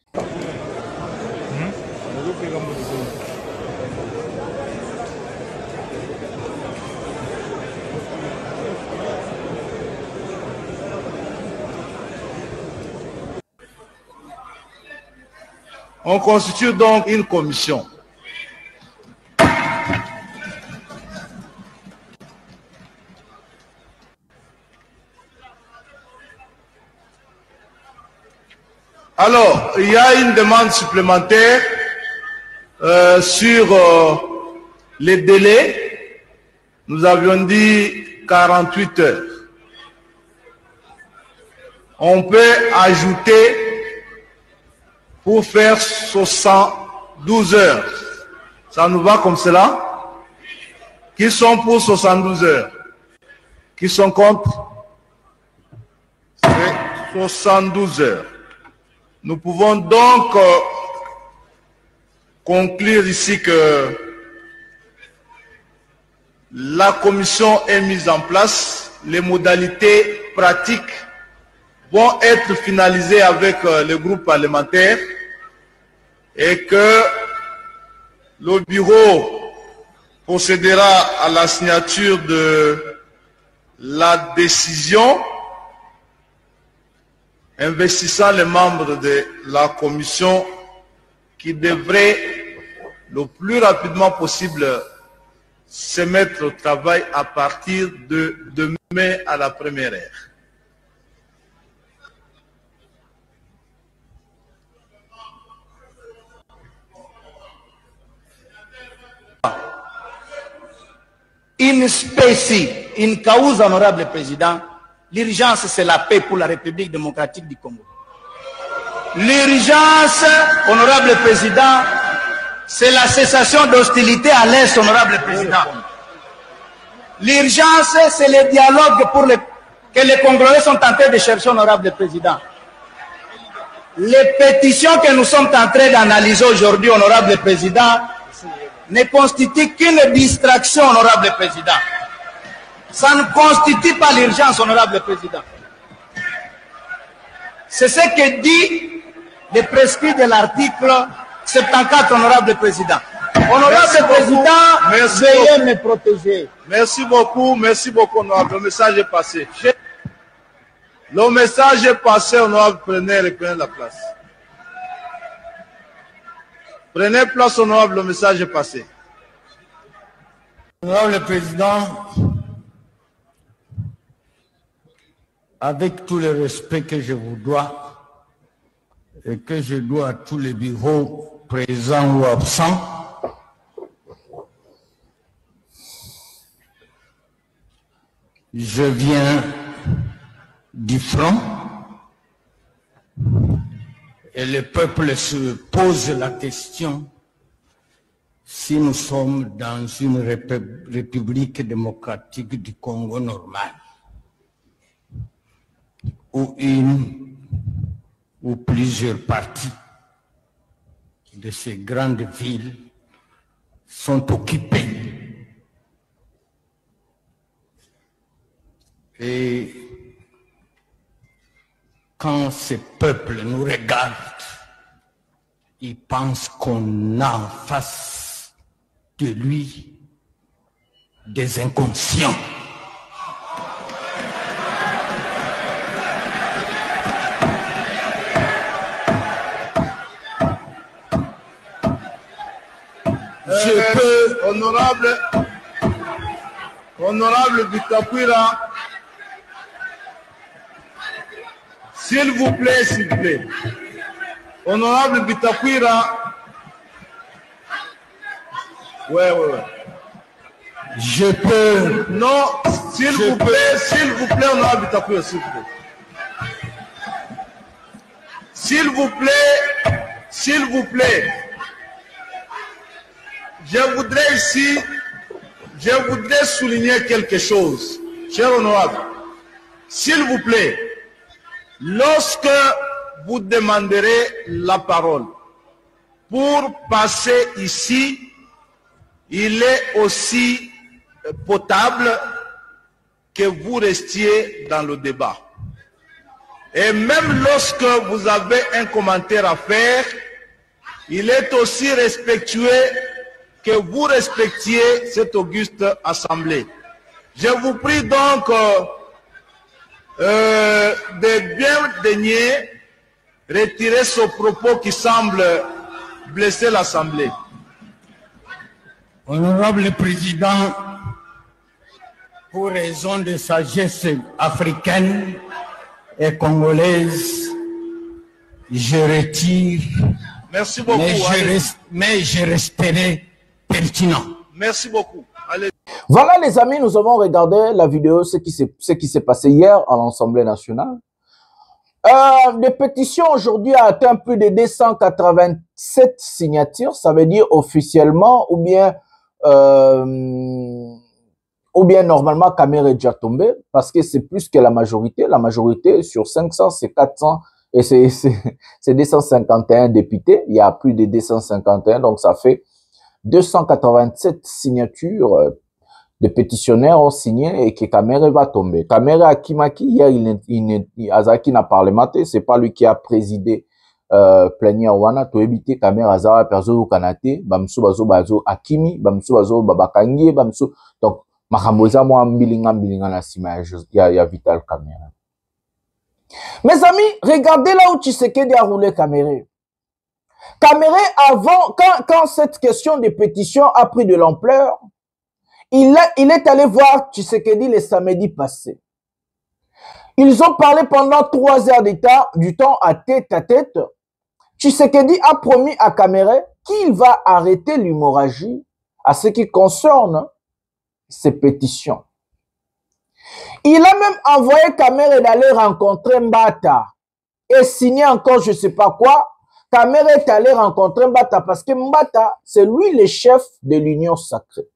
On constitue donc une commission. Alors, il y a une demande supplémentaire sur les délais. Nous avions dit 48 heures. On peut ajouter pour faire 72 heures. Ça nous va comme cela? Qui sont pour 72 heures? Qui sont contre? C'est 72 heures. Nous pouvons donc conclure ici que la commission est mise en place. Les modalités pratiques vont être finalisées avec le groupe parlementaire et que le bureau procédera à la signature de la décision investissant les membres de la commission qui devraient le plus rapidement possible se mettre au travail à partir de demain à la première heure. In specie, in causa, honorable président, l'urgence c'est la paix pour la République démocratique du Congo. L'urgence, honorable président, c'est la cessation d'hostilité à l'Est, honorable président. L'urgence, c'est le dialogue que les Congolais sont en train de chercher, honorable président. Les pétitions que nous sommes en train d'analyser aujourd'hui, honorable président, ne constituent qu'une distraction, honorable président. Ça ne constitue pas l'urgence, honorable président. C'est ce que dit le prescrit de l'article 74, honorable président. Honorable président, veuillez me protéger. Merci beaucoup, honorable. Le message est passé. Le message est passé, honorable. Prenez la place. Prenez place, honorable. Le message est passé. Honorable président, avec tout le respect que je vous dois et que je dois à tous les bureaux présents ou absents, je viens du front et le peuple se pose la question si nous sommes dans une république démocratique du Congo normale, où une ou plusieurs parties de ces grandes villes sont occupées. Et quand ces peuples nous regardent, ils pensent qu'on a en face de lui des inconscients. Je peux, honorable Bitakwira, s'il vous plaît, s'il vous plaît. Honorable Bitakwira, ouais. Je peux. Non, s'il vous plaît, honorable Bitakwira, s'il vous plaît. S'il vous plaît. Je voudrais souligner quelque chose, cher honorable. S'il vous plaît, lorsque vous demanderez la parole pour passer ici, il est aussi potable que vous restiez dans le débat. Et même lorsque vous avez un commentaire à faire, il est aussi respectueux que vous respectiez cette auguste assemblée. Je vous prie donc de bien daigner retirer ce propos qui semble blesser l'assemblée. Honorable Président, pour raison de sagesse africaine et congolaise, je retire. Merci beaucoup. Mais je resterai pertinent. Merci beaucoup. Allez. Voilà les amis, nous avons regardé la vidéo, ce qui s'est passé hier à l'Assemblée nationale. Les pétitions aujourd'hui a atteint plus de 287 signatures, ça veut dire officiellement ou bien normalement Kamere est déjà tombé parce que c'est plus que la majorité sur 500 c'est 400 et c'est 251 députés, il y a plus de 251 donc ça fait 287 signatures de pétitionnaires ont signé et que Kamere va tomber. Kamere Akimaki, hier, Azaki n'a parlementé, c'est pas lui qui a présidé plénière wana, to éviter Kamere Azara perso kanate, bamsu bazo Akimi, bamsu bazo babakangi, bamsu donc makamboza moi mbilinga na sima ya Vital Kamere. Mes amis, regardez là où Tshisekedi a roulé Kamere. Kamere, avant, quand cette question de pétition a pris de l'ampleur, il est allé voir Tshisekedi le samedi passé. Ils ont parlé pendant 3 heures du temps à tête. Tshisekedi a promis à Kamere qu'il va arrêter l'hémorragie à ce qui concerne ces pétitions. Il a même envoyé Kamere d'aller rencontrer Mbata et signer encore je ne sais pas quoi. Kamere est allé rencontrer Mbata parce que Mbata, c'est lui le chef de l'Union sacrée.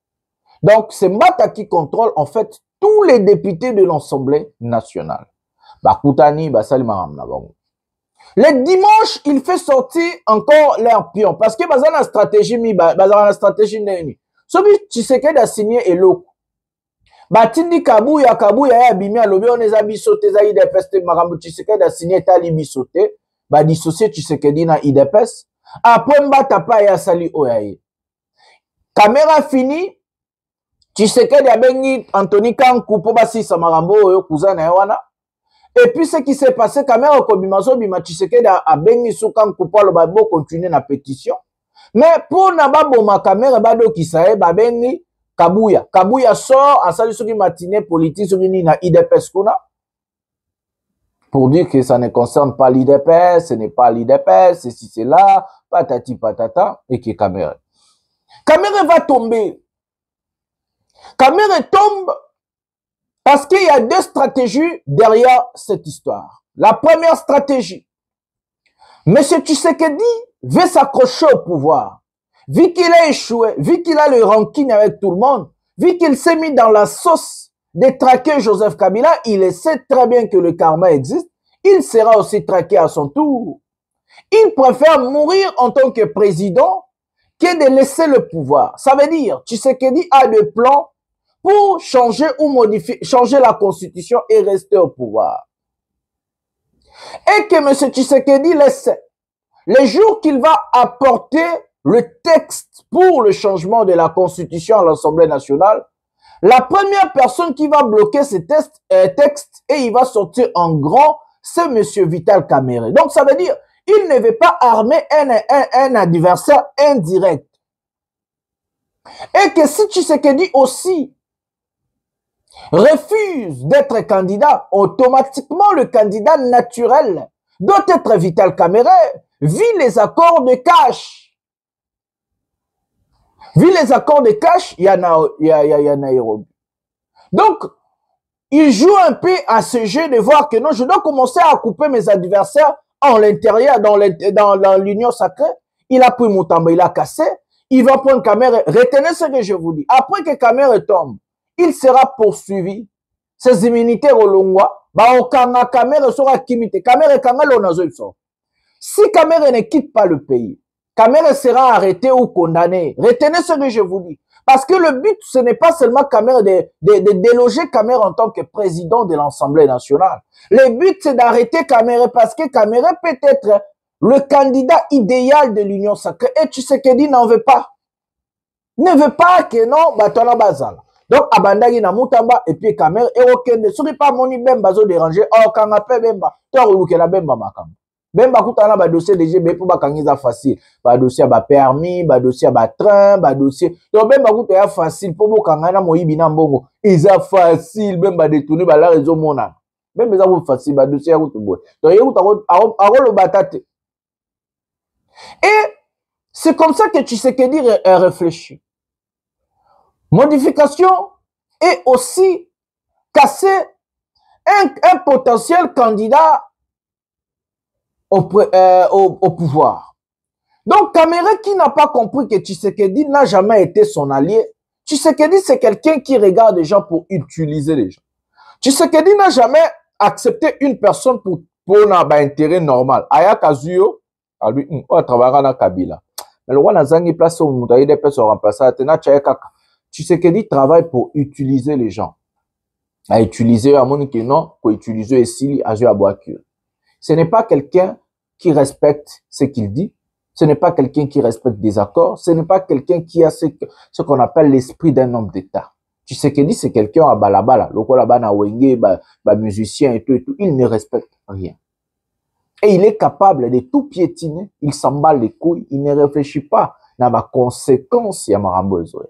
Donc, c'est Mbata qui contrôle en fait tous les députés de l'Assemblée nationale. Bakutani, le dimanche, il fait sortir encore leur pion parce que dans la stratégie, celui Tshisekedi a signé Eloko. Batindi Kabuya ya bimi alobi on les abisote za IDPS makambo Tshisekedi a signé tali bisote. Dissocier Tshisekedi na IDPS. Après Mbata pa ya sali oyaye. Kamera fini. Tshisekedi a bengi Anthony Kanku po basisa makambo oyo kuzana yawana. Et puis ce qui s'est passé, Kamera kobimazo bima Tshisekedi a bengi sou Kanku po aloba bo continuer na pétition. Mais pour nababo ma Kamera bado kisae ba bengi Kabuya. Kabuya sort à sali soki matinée politique soki ni na IDPS kuna. Pour dire que ça ne concerne pas l'IDPS, ce n'est pas l'IDPS, ceci, c'est là, patati patata, et que Kamere. Kamere va tomber. Kamere tombe parce qu'il y a 2 stratégies derrière cette histoire. La première stratégie, M. Tshisekedi veut s'accrocher au pouvoir. Vu qu'il a échoué, vu qu'il a le ranking avec tout le monde, vu qu'il s'est mis dans la sauce de traquer Joseph Kabila, il sait très bien que le karma existe, il sera aussi traqué à son tour. Il préfère mourir en tant que président que de laisser le pouvoir. Ça veut dire, Tshisekedi a des plans pour changer ou modifier, changer la constitution et rester au pouvoir. Et que M. Tshisekedi le sait. Le jour qu'il va apporter le texte pour le changement de la constitution à l'Assemblée nationale, La première personne qui va bloquer ces textes et il va sortir en grand, c'est M. Vital Kamerhe. Donc ça veut dire, il ne veut pas armer un adversaire indirect. Et que si Tshisekedi aussi refuse d'être candidat, automatiquement le candidat naturel doit être Vital Kamerhe, vu les accords de cash. Vu les accords de cash, il y a Nairobi. Donc, il joue un peu à ce jeu de voir que non, je dois commencer à couper mes adversaires en l'intérieur, dans l'union sacrée. Il a pris Moutamba, il a cassé. Il va prendre Kamerhe. Retenez ce que je vous dis. Après que Kamerhe tombe, il sera poursuivi. Ses immunités au Longwa, Kamerhe sera kimité. Kamerhe si Kamerhe ne quitte pas le pays, Kamerhe sera arrêté ou condamné. Retenez ce que je vous dis. Parce que le but, ce n'est pas seulement Kamerhe de déloger Kamerhe en tant que président de l'Assemblée nationale. Le but, c'est d'arrêter Kamerhe parce que Kamerhe peut être le candidat idéal de l'Union sacrée. Et Tshisekedi n'en veut pas. Ne veut pas que non, Batola Bazala. Donc, Abandagi na Moutamba et puis Kamerhe et Okende. Ce n'est pas Moni Bemba zo déranger. Oh, Kangape Bemba. Toi, la Bemba Makam. Bemba Koutana, ba dossier de GB pour Bakangiza facile. Ba dossier ba permis, ba dossier ba train, ba dossier. Donc, Bemba Koutana facile pour Bokangana Moïbina Mbongo. Ils a facile, Bemba détourné, ba la raison mona. Bemba za facile, ba dossier à Koutouboy. Donc, il y a le batate. Et c'est comme ça que Tshisekedi réfléchit. Modification et aussi casser un potentiel candidat au pouvoir. Donc, Kamerhe qui n'a pas compris que Tshisekedi n'a jamais été son allié. Tshisekedi, c'est quelqu'un qui regarde les gens pour utiliser les gens. Tshisekedi n'a jamais accepté une personne pour un intérêt normal. Aya Kazuyo, à lui, on travaillera dans Kabila. Mais le roi n'a jamais place où nous avons des personnes remplacées. Tshisekedi travaille pour utiliser les gens. À utiliser à mon non, pour utiliser ici, à jouer à Boakure. Ce n'est pas quelqu'un qui respecte ce qu'il dit. Ce n'est pas quelqu'un qui respecte des accords. Ce n'est pas quelqu'un qui a ce qu'on appelle l'esprit d'un homme d'État. Tshisekedi, c'est quelqu'un à balabala. Le là-bas, na wenge, musicien et tout. Il ne respecte rien. Et il est capable de tout piétiner. Il s'emballe les couilles. Il ne réfléchit pas à ma conséquence à Marambozoya.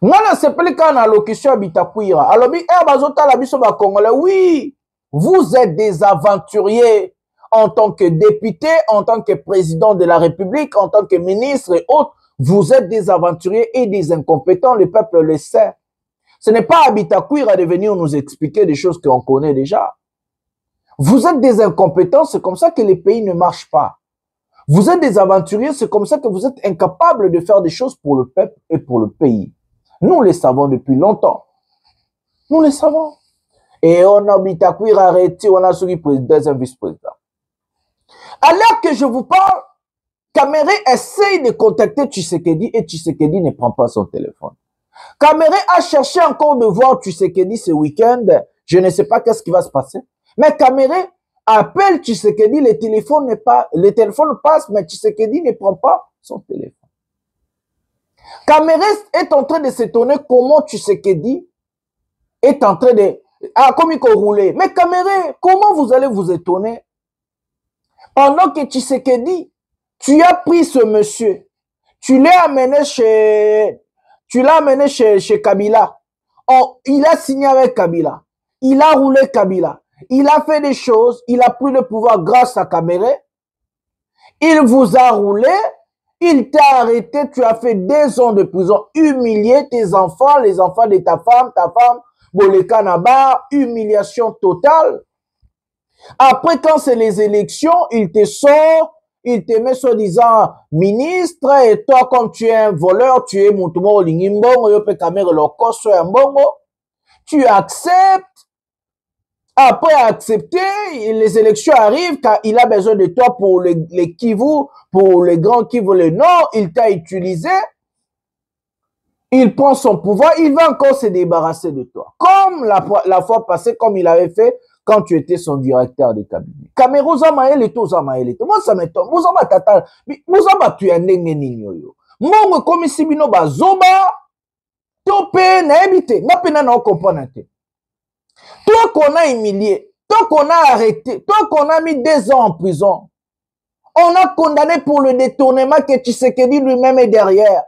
Nana se pele quand na locution Bitakwira. Alors bi bazota la biso ba Congolais. Oui, vous êtes des aventuriers en tant que député, en tant que président de la République, en tant que ministre et autres. Vous êtes des aventuriers et des incompétents. Le peuple le sait. Ce n'est pas à Bitakwira de venir nous expliquer des choses qu'on connaît déjà. Vous êtes des incompétents. C'est comme ça que les pays ne marchent pas. Vous êtes des aventuriers. C'est comme ça que vous êtes incapables de faire des choses pour le peuple et pour le pays. Nous les savons depuis longtemps. Nous les savons. Et on a Bitakwira arrêté, on a celui deuxième vice-président. Alors que je vous parle, Kamerhe essaye de contacter Tshisekedi et Tshisekedi ne prend pas son téléphone. Kamerhe a cherché encore de voir Tshisekedi ce week-end. Je ne sais pas qu'est-ce qui va se passer. Mais Kamerhe appelle Tshisekedi, le téléphone passe, mais Tshisekedi ne prend pas son téléphone. Kamerhe est en train de s'étonner comment Tshisekedi est en train de... Ah, comme il faut rouler. Mais Kamerhe, comment vous allez vous étonner? Pendant que Tshisekedi, tu as pris ce monsieur, tu l'as amené chez Kabila. Oh, il a signé avec Kabila. Il a roulé Kabila. Il a fait des choses. Il a pris le pouvoir grâce à Kamerhe. Il vous a roulé. Il t'a arrêté, tu as fait 2 ans de prison, humilié tes enfants, les enfants de ta femme, Boleka Naba, humiliation totale. Après, quand c'est les élections, il te sort, il te met soi-disant ministre, et toi, comme tu es un voleur, tu es Moutouma Olingimbongo, Yope Kamerhe Lokoso Mbongo, tu acceptes. Après accepter, les élections arrivent car il a besoin de toi pour les Kivu, pour les grands Kivu, le Nord, il t'a utilisé, il prend son pouvoir, il va encore se débarrasser de toi. Comme la fois passée, comme il avait fait quand tu étais son directeur de cabinet. Kamerhe Zamaele, moi ça m'étonne, Mouzama Tata, Mouzama tu es un nenge ninyo. Mongo comme si bino bazoba, Toi, qu'on a humilié, toi qu'on a arrêté, toi qu'on a mis 2 ans en prison, on a condamné pour le détournement que Tshisekedi lui-même est derrière.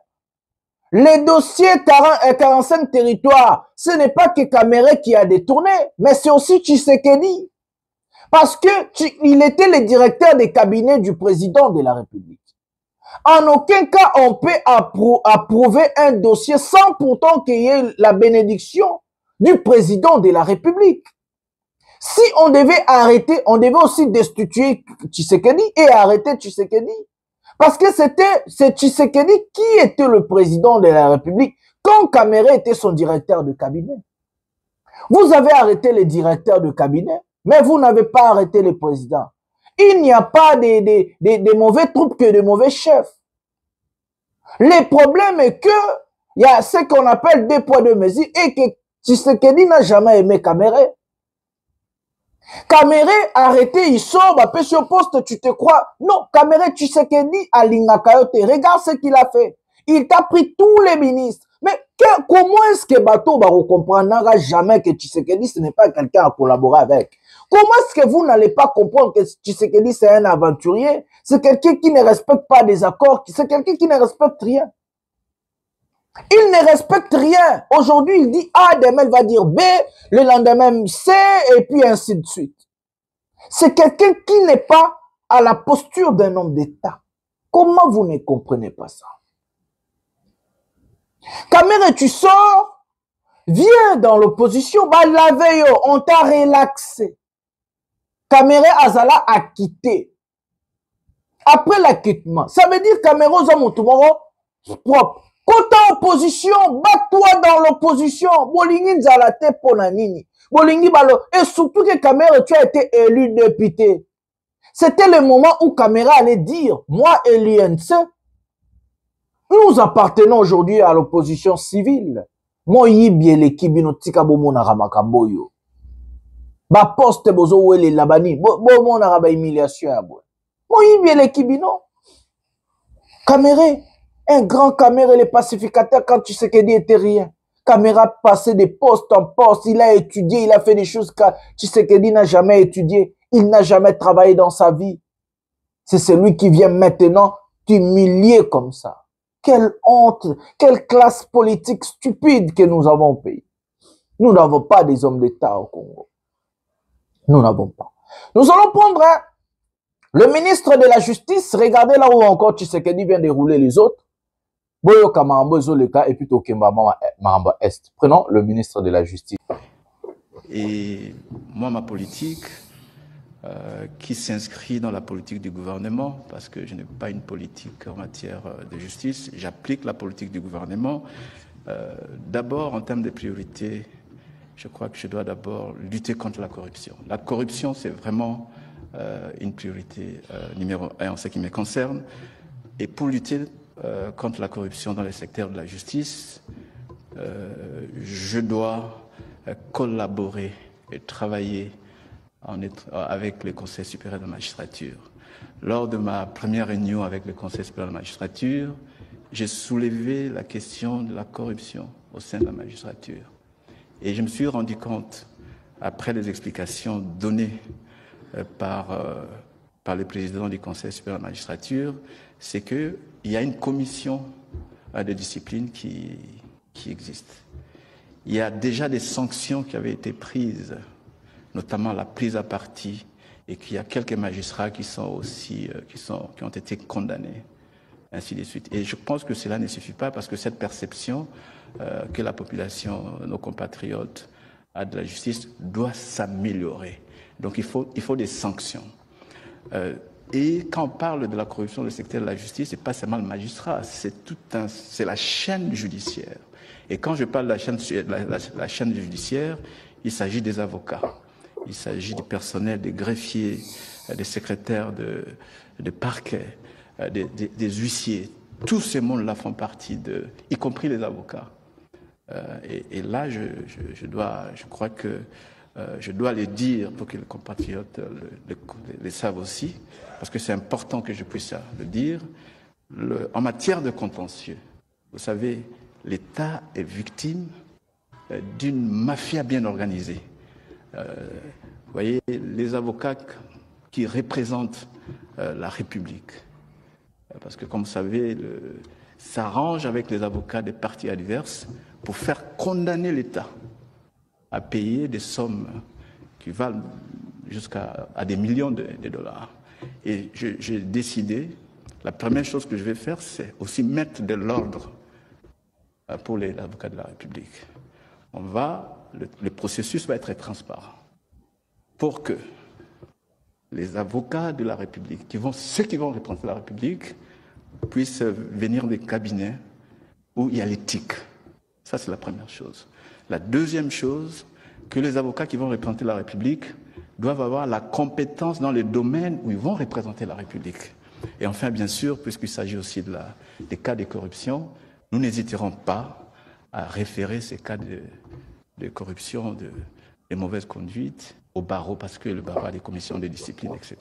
Les dossiers 45 territoires, ce n'est pas que Kamere qui a détourné, mais c'est aussi Tshisekedi. Parce qu'il était le directeur des cabinets du président de la République. En aucun cas, on peut approuver un dossier sans pourtant qu'il y ait la bénédiction du président de la République. Si on devait arrêter, on devait aussi destituer Tshisekedi et arrêter Tshisekedi. Parce que c'est Tshisekedi qui était le président de la République quand Kamere était son directeur de cabinet. Vous avez arrêté les directeurs de cabinet, mais vous n'avez pas arrêté le président. Il n'y a pas de mauvais troupes que de mauvais chefs. Le problème est que il y a ce qu'on appelle 2 poids 2 mesures et que Tshisekedi n'a jamais aimé Kamere. Kamere arrêté, il sort, bah, sur poste, tu te crois. Non, Kamere Tshisekedi à Lingakayote, regarde ce qu'il a fait. Il t'a pris tous les ministres. Mais comment est-ce que Bato comprendra jamais que Tshisekedi, ce n'est pas quelqu'un à collaborer avec? Comment est-ce que vous n'allez pas comprendre que Tshisekedi, c'est un aventurier? C'est quelqu'un qui ne respecte pas des accords, c'est quelqu'un qui ne respecte rien. Il ne respecte rien. Aujourd'hui, il dit A, demain, il va dire B, le lendemain, C, et puis ainsi de suite. C'est quelqu'un qui n'est pas à la posture d'un homme d'État. Comment vous ne comprenez pas ça? Kamere, tu sors, viens dans l'opposition, bah la veille, on t'a relaxé. Kamere Azala a quitté. Après l'acquittement, ça veut dire Kamere Ozamotumoro propre. Quand t'es en opposition, bats-toi dans l'opposition. Bolingi Nzalate Ponanini. Bolingi Balo. Et surtout que Kamere, tu as été élu député. C'était le moment où Kamere allait dire, moi, Eliense, nous appartenons aujourd'hui à l'opposition civile. Moi, Yibiele Kibino Tikabomo Naramakamboyo. Ba poste bozo wele labani. Bomo naraba humiliation à bois. Moi, Yibiele Kibino. Kamere. Un grand Kamere, les pacificateurs, quand Tshisekedi était rien. Kamere passé de poste en poste, il a étudié, il a fait des choses que Tshisekedi n'a jamais étudié. Il n'a jamais travaillé dans sa vie. C'est celui qui vient maintenant t'humilier comme ça. Quelle honte, quelle classe politique stupide que nous avons au pays. Nous n'avons pas des hommes d'État au Congo. Nous n'avons pas. Nous allons prendre le ministre de la Justice. Regardez là où encore Tshisekedi vient dérouler les autres. Boyo Kamambo Zoleka et puis Tokemba Mahamba Est. Prenons le ministre de la Justice. Et moi, ma politique, qui s'inscrit dans la politique du gouvernement, parce que je n'ai pas une politique en matière de justice, j'applique la politique du gouvernement. D'abord, en termes de priorité, je crois que je dois d'abord lutter contre la corruption. La corruption, c'est vraiment une priorité numéro 1 en ce qui me concerne. Et pour lutter contre la corruption dans le secteur de la justice, je dois collaborer et travailler avec le Conseil supérieur de la magistrature. Lors de ma première réunion avec le Conseil supérieur de la magistrature, j'ai soulevé la question de la corruption au sein de la magistrature. Et je me suis rendu compte, après les explications données par le président du Conseil supérieur de la magistrature, c'est qu'il y a une commission de discipline qui existe. Il y a déjà des sanctions qui avaient été prises, notamment la prise à partie, et qu'il y a quelques magistrats qui ont été condamnés, ainsi de suite. Et je pense que cela ne suffit pas parce que cette perception que la population, nos compatriotes, a de la justice doit s'améliorer. Donc il faut des sanctions. Et quand on parle de la corruption dans le secteur de la justice, ce n'est pas seulement le magistrat, c'est la chaîne judiciaire. Et quand je parle de la chaîne judiciaire, il s'agit des avocats, il s'agit du personnel, des greffiers, des secrétaires de parquet, des huissiers. Tous ces mondes-là font partie y compris les avocats. Et là, je crois que je dois les dire pour que les compatriotes le savent aussi, parce que c'est important que je puisse le dire. En matière de contentieux, vous savez, l'État est victime d'une mafia bien organisée. Vous voyez, les avocats qui représentent la République, parce que comme vous savez, s'arrange avec les avocats des partis adverses pour faire condamner l'État à payer des sommes qui valent jusqu'à des millions de dollars. Et j'ai décidé, la première chose que je vais faire, c'est aussi mettre de l'ordre pour les avocats de la République. Le processus va être transparent pour que les avocats de la République, ceux qui vont représenter la République, puissent venir des cabinets où il y a l'éthique. Ça, c'est la première chose. La deuxième chose, que les avocats qui vont représenter la République doivent avoir la compétence dans les domaines où ils vont représenter la République. Et enfin, bien sûr, puisqu'il s'agit aussi des cas de corruption, nous n'hésiterons pas à référer ces cas de corruption, de mauvaise conduite au barreau, parce que le barreau a des commissions de discipline, etc.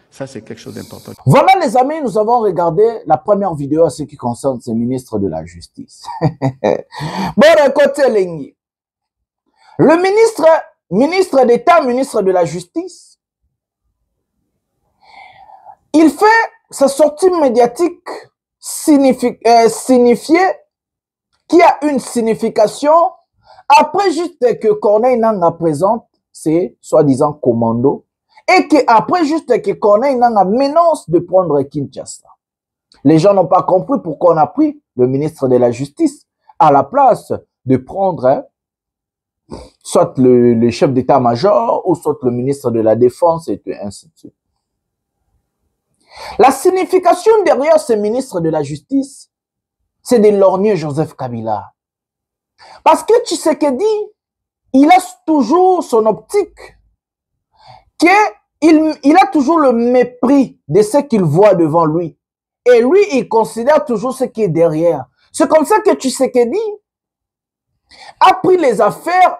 Ça, c'est quelque chose d'important. Voilà, les amis, nous avons regardé la première vidéo à ce qui concerne ce ministre de la Justice. Bon, côté Lengi. Le ministre d'État, ministre de la Justice, il fait sa sortie médiatique signifiée qui a une signification après juste que Corneille Nangaa présente ses soi-disant commandos et que après juste que Corneille Nangaa menace de prendre Kinshasa. Les gens n'ont pas compris pourquoi on a pris le ministre de la Justice à la place de prendre soit le chef d'état-major ou soit le ministre de la Défense et ainsi de suite. La signification derrière ce ministre de la Justice, c'est de lorgner Joseph Kabila. Parce que Tshisekedi, il a toujours son optique, qu'il a toujours le mépris de ce qu'il voit devant lui. Et lui, il considère toujours ce qui est derrière. C'est comme ça que Tshisekedi a pris les affaires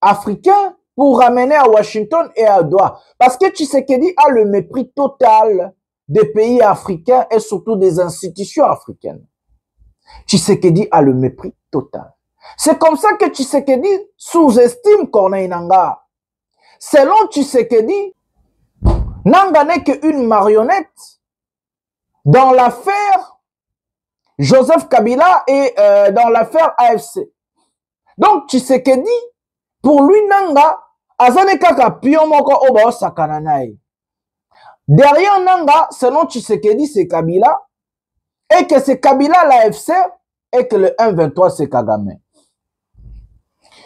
africaines pour ramener à Washington et à Doha. Parce que Tshisekedi a le mépris total des pays africains et surtout des institutions africaines. Tshisekedi a le mépris total. C'est comme ça que Tshisekedi sous-estime Corneille Nangaa. Selon Tshisekedi, Nangaa n'est qu'une marionnette dans l'affaire Joseph Kabila et dans l'affaire AFC. Donc Tshisekedi, pour lui Nangaa, azane kaka pion moko oba sakana nae. Derrière Nangaa, selon Tshisekedi, c'est Kabila, et que c'est Kabila l'AFC, et que le 1-23, c'est Kagame.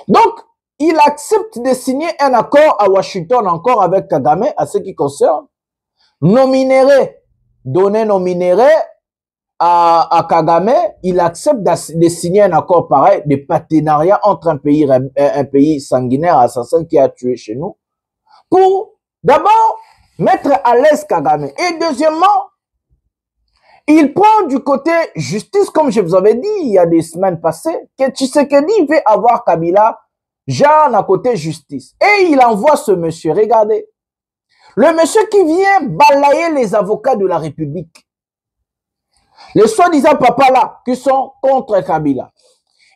Donc, il accepte de signer un accord à Washington encore avec Kagame, à ce qui concerne nos minéraux, donner nos minéraux à Kagame. Il accepte de signer un accord pareil, de partenariat entre un pays sanguinaire assassin qui a tué chez nous, pour d'abord mettre à l'aise Kagame. Et deuxièmement, il prend du côté justice, comme je vous avais dit il y a des semaines passées, que Tshisekedi veut avoir Kabila, genre à côté justice. Et il envoie ce monsieur, regardez, le monsieur qui vient balayer les avocats de la République. Les soi-disant papas là, qui sont contre Kabila.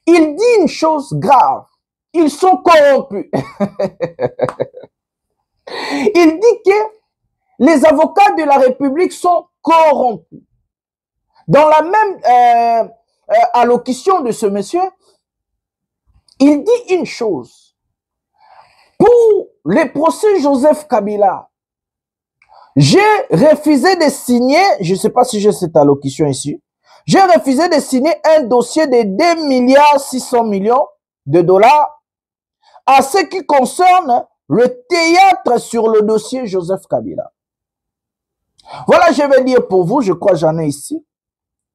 Il dit une chose grave, ils sont corrompus. Il dit que les avocats de la République sont corrompus. Dans la même allocution de ce monsieur, il dit une chose. Pour les procès Joseph Kabila, j'ai refusé de signer, je ne sais pas si j'ai cette allocution ici, j'ai refusé de signer un dossier de 2,6 milliards de dollars à ce qui concerne le théâtre sur le dossier Joseph Kabila. Voilà, je vais dire pour vous, je crois que j'en ai ici.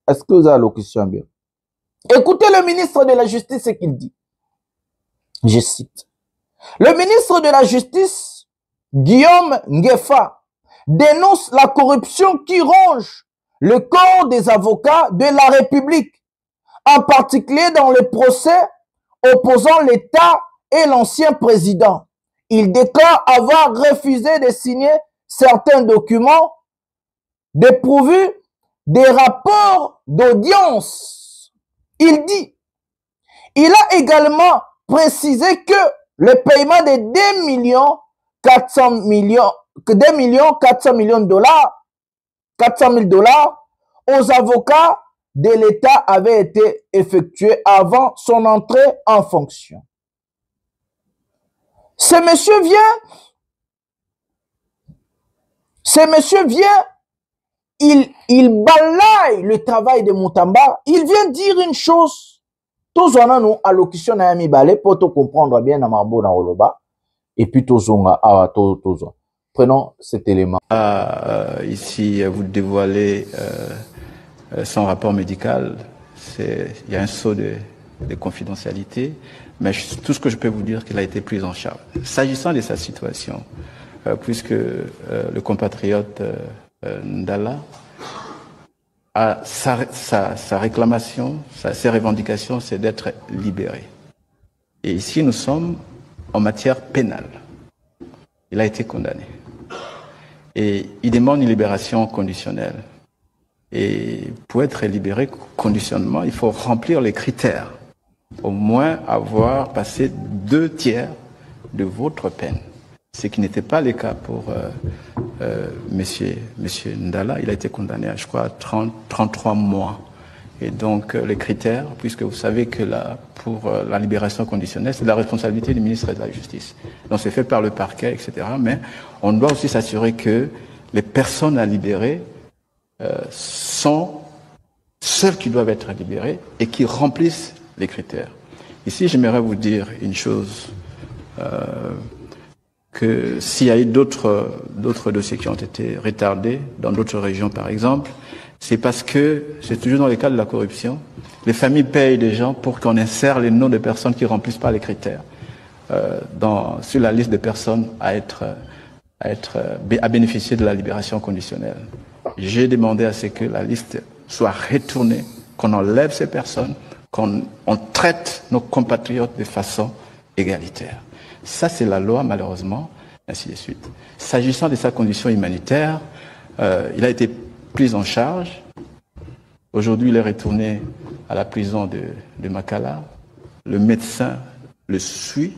Est-ce que vous avez l'allocution bien? Écoutez le ministre de la Justice ce qu'il dit. Je cite. Le ministre de la Justice, Guillaume Ngefa, dénonce la corruption qui ronge le corps des avocats de la République, en particulier dans les procès opposant l'État et l'ancien président. Il déclare avoir refusé de signer certains documents dépourvus des rapports d'audience. Il dit, Il a également précisé que le paiement de 2 400 millions de dollars, 400 000 dollars aux avocats de l'État avait été effectué avant son entrée en fonction. Ce monsieur vient, il balaye le travail de Moutamba, il vient dire une chose. Tous on a nous allocution à mi balé pour te comprendre bien dans ma bonne oloba et puis tous on a prenons cet élément. Ici vous dévoilez son rapport médical, il y a un saut de confidentialité, mais tout ce que je peux vous dire qu'il a été pris en charge. S'agissant de sa situation, puisque le compatriote Ndala sa réclamation, ses revendications, c'est d'être libéré. Et ici, nous sommes en matière pénale. Il a été condamné. Et il demande une libération conditionnelle. Et pour être libéré conditionnellement, il faut remplir les critères. Au moins avoir passé 2/3 de votre peine. Ce qui n'était pas le cas pour monsieur Ndala. Il a été condamné à, je crois, 33 mois. Et donc, les critères, puisque vous savez que pour la libération conditionnelle, c'est la responsabilité du ministre de la Justice. Donc, c'est fait par le parquet, etc. Mais on doit aussi s'assurer que les personnes à libérer sont celles qui doivent être libérées et qui remplissent les critères. Ici, j'aimerais vous dire une chose. Que s'il y a eu d'autres dossiers qui ont été retardés dans d'autres régions, par exemple, c'est parce que c'est toujours dans le cadre de la corruption. Les familles payent des gens pour qu'on insère les noms de personnes qui ne remplissent pas les critères sur la liste de personnes à bénéficier de la libération conditionnelle. J'ai demandé à ce que la liste soit retournée, qu'on enlève ces personnes, qu'on traite nos compatriotes de façon égalitaire. Ça, c'est la loi, malheureusement, ainsi de suite. S'agissant de sa condition humanitaire, il a été pris en charge. Aujourd'hui, il est retourné à la prison de Makala. Le médecin le suit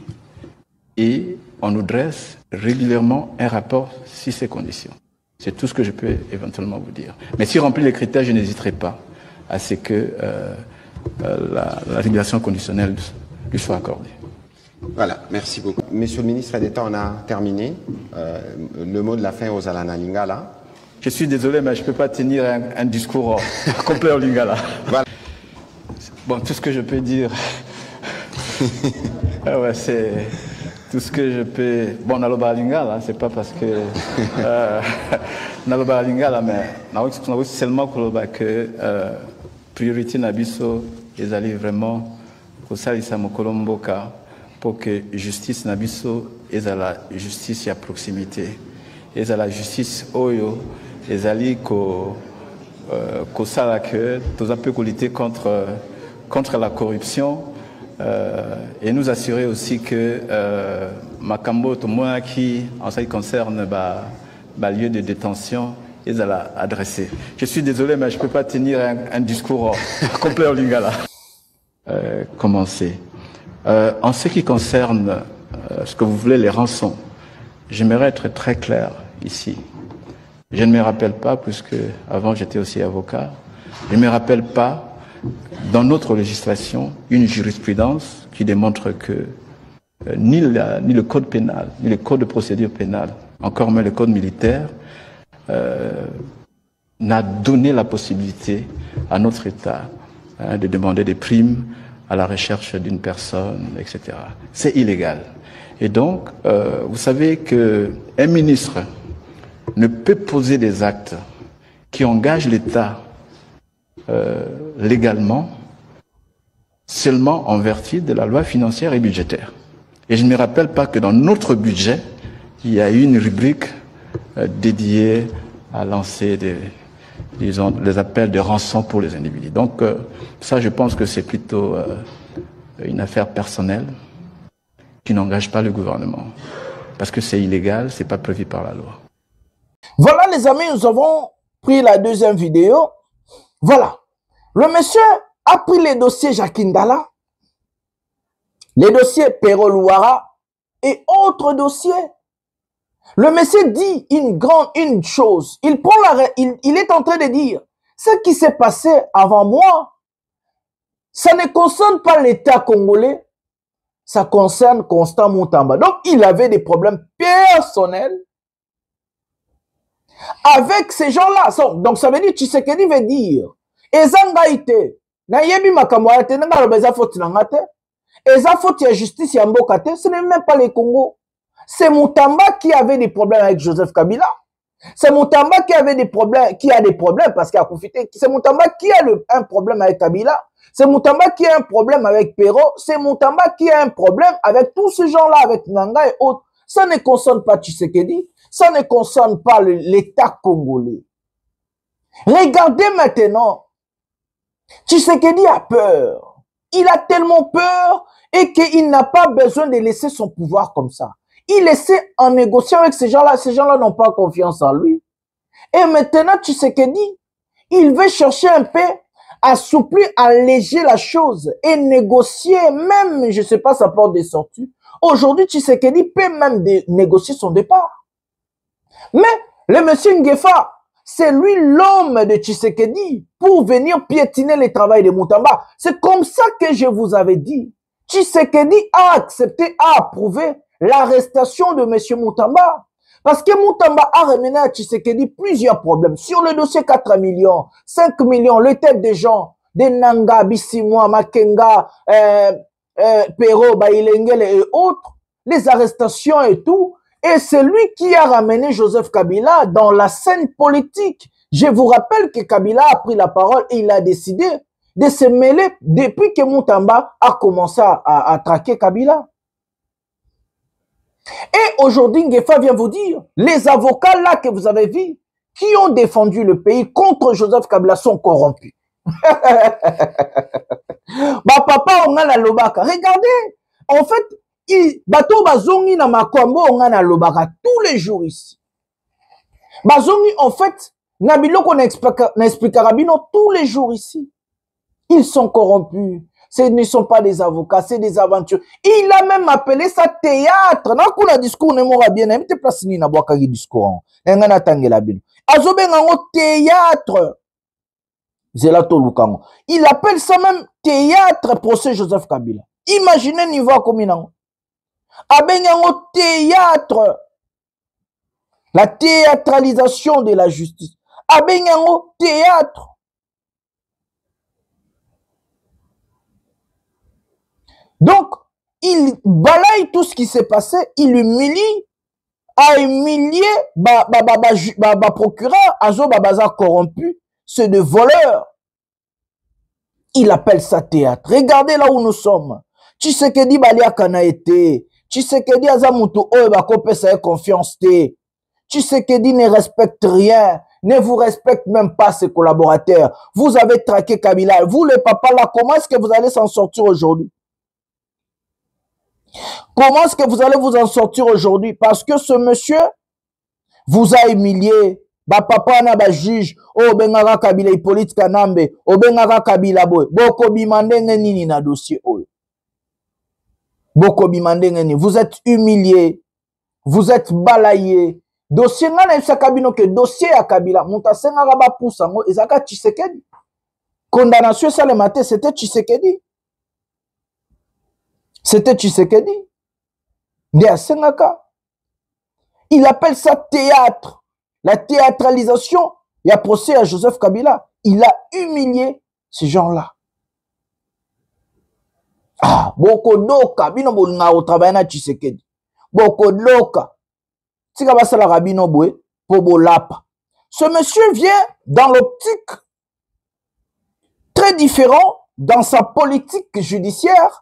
et on nous dresse régulièrement un rapport sur ses conditions. C'est tout ce que je peux éventuellement vous dire. Mais s'il remplit les critères, je n'hésiterai pas à ce que la libération conditionnelle lui soit accordée. Voilà, merci beaucoup. Monsieur le ministre d'État, on a terminé. Le mot de la fin aux Alana Lingala. Je suis désolé, mais je ne peux pas tenir un discours complet au Lingala. Voilà. Bon, tout ce que je peux dire, c'est tout ce que je peux... Bon, Naloba Lingala, c'est pas parce que... Naloba Lingala, mais seulement que priorité Nabiso, ils allaient vraiment au Salissa Mokolomboka pour que justice Nabiso et la justice à proximité. Et la justice Oyo, ils allaient qu'au Salake, tout un peu lutter contre la corruption. Et nous assurer aussi que Makambo, tout le monde qui, en ce qui concerne le lieu de détention, ils allaient adresser. Je suis désolé, mais je ne peux pas tenir un discours complet au Lingala. Commencer. En ce qui concerne ce que vous voulez, les rançons, j'aimerais être très clair ici. Je ne me rappelle pas, puisque avant j'étais aussi avocat, je ne me rappelle pas dans notre législation une jurisprudence qui démontre que ni le code pénal, ni le code de procédure pénale, encore moins le code militaire, n'a donné la possibilité à notre État de demander des primes à la recherche d'une personne, etc. C'est illégal. Et donc, vous savez qu'un ministre ne peut poser des actes qui engagent l'État légalement seulement en vertu de la loi financière et budgétaire. Et je ne me rappelle pas que dans notre budget, il y a eu une rubrique dédiée à lancer les appels de rançon pour les individus. Donc ça, je pense que c'est plutôt une affaire personnelle qui n'engage pas le gouvernement. Parce que c'est illégal, c'est pas prévu par la loi. Voilà les amis, nous avons pris la deuxième vidéo. Voilà. Le monsieur a pris les dossiers Jacques Ndala. Les dossiers Pero Luara et autres dossiers. Le monsieur dit une chose. Il est en train de dire, ce qui s'est passé avant moi, ça ne concerne pas l'État congolais, ça concerne Constant Moutamba. Donc, il avait des problèmes personnels avec ces gens-là. Donc, ça veut dire, Tshisekedi veut dire, Ezangaïte, Nayebi Makamwate, Nangalobeza Foti Nangate, Eza Foti ya justice ya Mbokate, ce n'est même pas les Congos. C'est Moutamba qui avait des problèmes avec Joseph Kabila. C'est Moutamba qui avait des problèmes, qui a des problèmes parce qu'il a profité. C'est Moutamba qui a un problème avec Kabila. C'est Moutamba qui a un problème avec Pero. C'est Moutamba qui a un problème avec tous ces gens-là, avec Nanga et autres. Ça ne concerne pas Tshisekedi. Ça ne concerne pas l'État congolais. Regardez maintenant. Tshisekedi a peur. Il a tellement peur et qu'il n'a pas besoin de laisser son pouvoir comme ça. Il essaie en négociant avec ces gens-là. Ces gens-là n'ont pas confiance en lui. Et maintenant, Tshisekedi, il veut chercher un peu à assouplir, alléger la chose et négocier même, je ne sais pas, sa porte de sortie. Aujourd'hui, Tshisekedi peut même négocier son départ. Mais le monsieur Ngefa, c'est lui l'homme de Tshisekedi pour venir piétiner le travail de Moutamba. C'est comme ça que je vous avais dit. Tshisekedi a accepté, a approuvé l'arrestation de M. Moutamba. Parce que Moutamba a ramené à Tshisekedi plusieurs problèmes. Sur le dossier 4 millions, 5 millions, le tête des gens, des Nanga, Bissimwa, Makenga, Pero, Bailengele et autres, les arrestations et tout. Et c'est lui qui a ramené Joseph Kabila dans la scène politique. Je vous rappelle que Kabila a pris la parole et il a décidé de se mêler depuis que Moutamba a commencé à traquer Kabila. Et aujourd'hui, Ngefa vient vous dire, les avocats là que vous avez vus, qui ont défendu le pays contre Joseph Kabila sont corrompus. Bah papa, on a la lobaka. Regardez, en fait, bateau bazongi na makombo on a la lobaka tous les jours ici. Bazongi, en fait, nabilo qu'on explique rabino tous les jours ici. Ils sont corrompus. Ce ne sont pas des avocats, c'est des aventures. Il a même appelé ça théâtre. N'a qu'on a discours ne m'aura bien aimé te place ni na boaka gi discours. Ngana tangela bin. Azobenga ngo théâtre. Zelato Lukango. Il appelle ça même théâtre procès Joseph Kabila. Imaginez niveau comme nango. Abenga ngo théâtre. La théâtralisation de la justice. Abenga ngo théâtre. Donc, il balaye tout ce qui s'est passé, il humilie, a humilié, procureur, Azo Babaza corrompu, c'est de voleurs. Il appelle ça théâtre. Regardez là où nous sommes. Tshisekedi Balia Kanaete, Tshisekedi Azamutu Oeba Kopesa confiance té. Tshisekedi ne respecte rien, ne vous respecte même pas ses collaborateurs. Vous avez traqué Kabila. Vous, les papas là, comment est-ce que vous allez s'en sortir aujourd'hui? Comment est-ce que vous allez vous en sortir aujourd'hui? Parce que ce monsieur vous a humilié. Ba papa na ba juge. Oh bengaga Kabila Hippolyte Kanambe. Oh bengaga Kabila boy. Boko bimandenge nini na dossier oyo. Boko bimandenge nini. Vous êtes humilié. Vous êtes balayé. Dossier ngana isa kabino ke dossier ya Kabila. Muntasenga raba pousango. Ezaka Tshisekedi. Condamnation ça le matin, c'était Tshisekedi. C'était Tshisekedi. Il appelle ça théâtre. La théâtralisation. Il y a procès à Joseph Kabila. Il a humilié ces gens-là. Ah, Boko Doka. Bino bolinga au travail na Tshisekedi. Boko Doka. Tika basala rabino boue. Pobo lapa. Ce monsieur vient dans l'optique très différent dans sa politique judiciaire.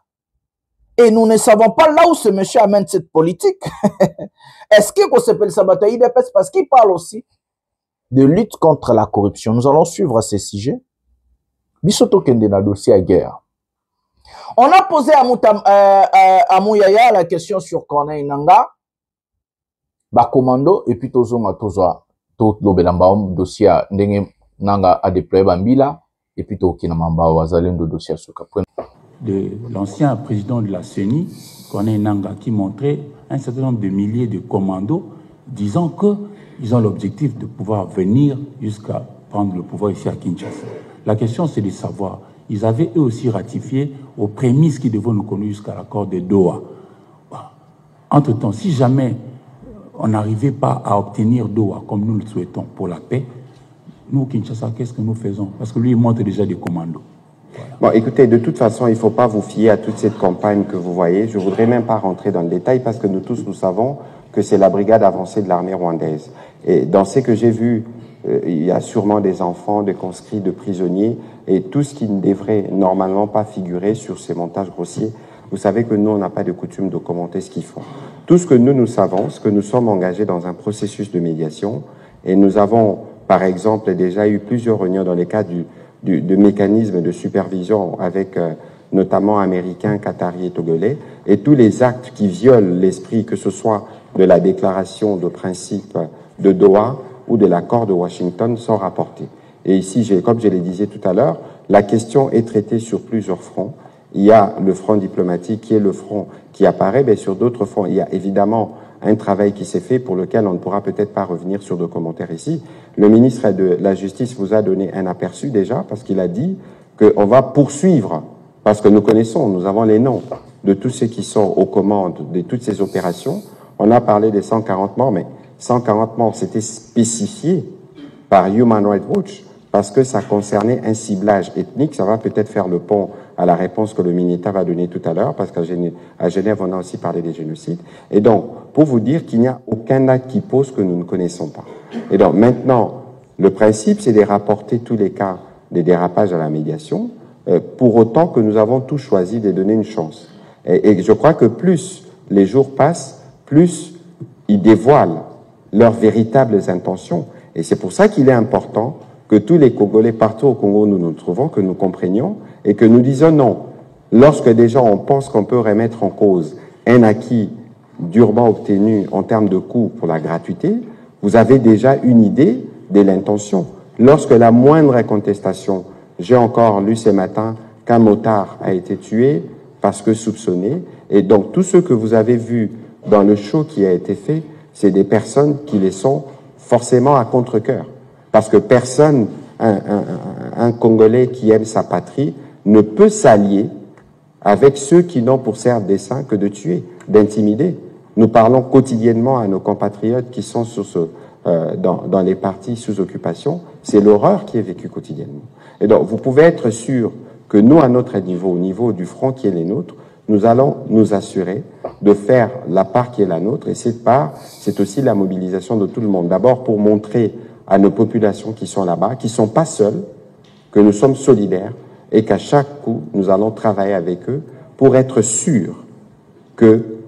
Et nous ne savons pas là où ce monsieur amène cette politique. Est-ce qu'on s'appelle sa bataille d'épès? Parce qu'il parle aussi de lutte contre la corruption. Nous allons suivre ces sujets. Bisoto kende na dossier à guerre. On a posé à Mouyaya la question sur Corneille Nanga, Bakomando, et puis Tozoma Tozoa, Lobelamba, dossier à Ndenge Nanga a déployé Bambila, et puis Tokinamamba, Wazalendo, dossier à Soka. de l'ancien président de la CENI, Corneille Nangaa, qui montrait un certain nombre de milliers de commandos disant qu'ils ont l'objectif de pouvoir venir jusqu'à prendre le pouvoir ici à Kinshasa. La question, c'est de savoir, ils avaient eux aussi ratifié aux prémices qui devaient nous conduire jusqu'à l'accord de Doha. Entre-temps, si jamais on n'arrivait pas à obtenir Doha comme nous le souhaitons pour la paix, nous, Kinshasa, qu'est-ce que nous faisons? Parce que lui, il montre déjà des commandos. Bon, écoutez, de toute façon, il ne faut pas vous fier à toute cette campagne que vous voyez. Je ne voudrais même pas rentrer dans le détail parce que nous tous, nous savons que c'est la brigade avancée de l'armée rwandaise. Et dans ce que j'ai vu, il y a sûrement des enfants, des conscrits, de prisonniers et tout ce qui ne devrait normalement pas figurer sur ces montages grossiers. Vous savez que nous, on n'a pas de coutume de commenter ce qu'ils font. Tout ce que nous savons, c'est que nous sommes engagés dans un processus de médiation et nous avons, par exemple, déjà eu plusieurs réunions dans les cadres de mécanismes de supervision avec notamment américains, qataris et togolais, et tous les actes qui violent l'esprit, que ce soit de la déclaration de principe de Doha ou de l'accord de Washington, sont rapportés. Et ici, comme je le disais tout à l'heure, la question est traitée sur plusieurs fronts. Il y a le front diplomatique qui est le front qui apparaît, mais sur d'autres fronts, il y a évidemment un travail qui s'est fait pour lequel on ne pourra peut-être pas revenir sur de commentaires ici. Le ministre de la Justice vous a donné un aperçu déjà, parce qu'il a dit qu'on va poursuivre, parce que nous connaissons, nous avons les noms de tous ceux qui sont aux commandes de toutes ces opérations. On a parlé des 140 morts, mais 140 morts, c'était spécifié par Human Rights Watch, parce que ça concernait un ciblage ethnique. Ça va peut-être faire le pont à la réponse que le ministre va donner tout à l'heure, parce qu'à Genève, on a aussi parlé des génocides. Et donc, pour vous dire qu'il n'y a aucun acte qui pose que nous ne connaissons pas. Et donc, maintenant, le principe, c'est de rapporter tous les cas des dérapages à la médiation, pour autant que nous avons tous choisi de donner une chance. Et je crois que plus les jours passent, plus ils dévoilent leurs véritables intentions. Et c'est pour ça qu'il est important que tous les Congolais partout au Congo où nous nous trouvons, que nous comprenions et que nous disons non. Lorsque déjà on pense qu'on peut remettre en cause un acquis durement obtenu en termes de coûts pour la gratuité, vous avez déjà une idée de l'intention. Lorsque la moindre contestation, j'ai encore lu ce matin qu'un motard a été tué parce que soupçonné, et donc tous ceux que vous avez vus dans le show qui a été fait, c'est des personnes qui les sont forcément à contre-cœur. Parce que personne, un Congolais qui aime sa patrie, ne peut s'allier avec ceux qui n'ont pour seul dessein que de tuer, d'intimider. Nous parlons quotidiennement à nos compatriotes qui sont dans les partis sous occupation. C'est l'horreur qui est vécue quotidiennement. Et donc, vous pouvez être sûr que nous, à notre niveau, au niveau du front qui est le nôtre, nous allons nous assurer de faire la part qui est la nôtre. Et cette part, c'est aussi la mobilisation de tout le monde. D'abord pour montrer à nos populations qui sont là-bas, qui ne sont pas seules, que nous sommes solidaires et qu'à chaque coup, nous allons travailler avec eux pour être sûrs que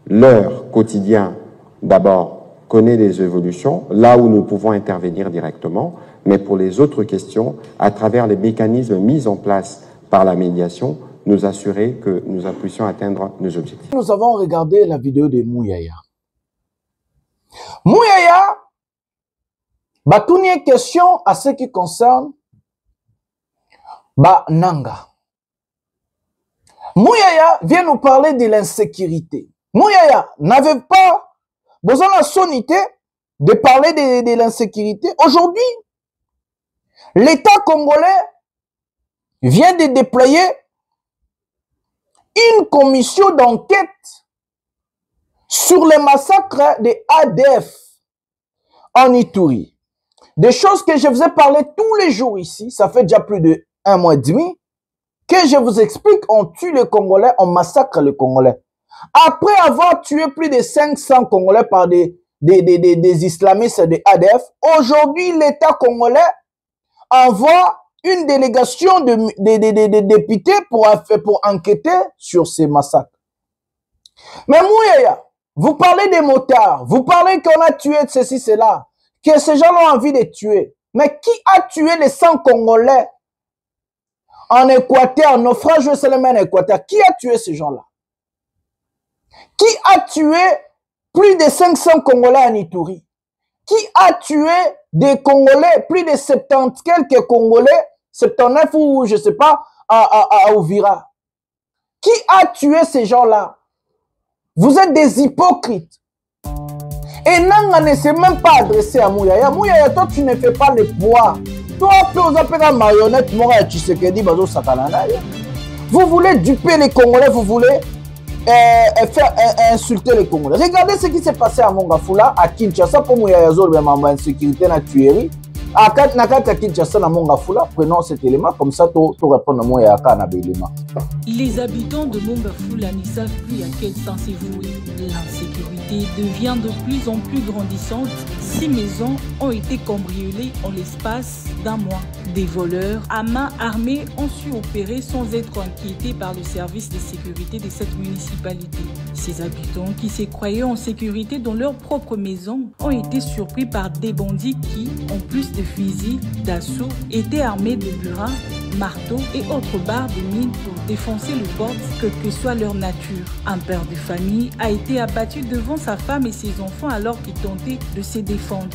leur quotidien, d'abord, connaît des évolutions, là où nous pouvons intervenir directement, mais pour les autres questions, à travers les mécanismes mis en place par la médiation, nous assurer que nous puissions atteindre nos objectifs. Nous avons regardé la vidéo de Mouyaya. Mouyaya, une question à ce qui concerne Nangaa. Mouyaya vient nous parler de l'insécurité. Mouyaya n'avait pas besoin de la sonité de parler de l'insécurité. Aujourd'hui, l'État congolais vient de déployer une commission d'enquête sur les massacres de ADF en Ituri. Des choses que je vous ai parlé tous les jours ici, ça fait déjà plus de 1 mois et demi, que je vous explique, on tue les Congolais, on massacre les Congolais. Après avoir tué plus de 500 Congolais par des islamistes de ADF, aujourd'hui l'État congolais envoie une délégation de députés pour enquêter sur ces massacres. Mais Mouyaya, vous parlez des motards, vous parlez qu'on a tué de ceci, cela, que ces gens ont envie de tuer. Mais qui a tué les 100 Congolais en Équateur, naufrage seulement en Équateur? Qui a tué ces gens-là? Qui a tué plus de 500 Congolais en Ituri? Qui a tué des Congolais, plus de 70 quelques Congolais, 79 ou je sais pas, à Ouvira? Qui a tué ces gens-là? Vous êtes des hypocrites. Et Nanga ne s'est même pas adressé à Mouyaya. Mouyaya, toi, tu ne fais pas le poids. Toi, tu as la marionnette, vous voulez duper les Congolais, vous voulez faire insulter les Congolais. Regardez ce qui s'est passé à Mongafula, à Kinshasa, pour Mouyaya Zol, en sécurité, na tuerie. À Kinshasa, na Mongafula, prenons cet élément, comme ça, tu réponds à Mouyaya na élément. Les habitants de Mongafula ne savent plus à quel sens évoluer. L'insécurité devient de plus en plus grandissante. 6 maisons ont été cambriolées en l'espace d'un mois. Des voleurs à main armée ont su opérer sans être inquiétés par le service de sécurité de cette municipalité. Ces habitants qui se croyaient en sécurité dans leur propre maison ont été surpris par des bandits qui, en plus de fusils d'assaut, étaient armés de burins, marteaux et autres barres de mine pour défoncer le porte, quelle que soit leur nature. Un père de famille a été abattu devant sa femme et ses enfants alors qu'ils tentaient de se défendre.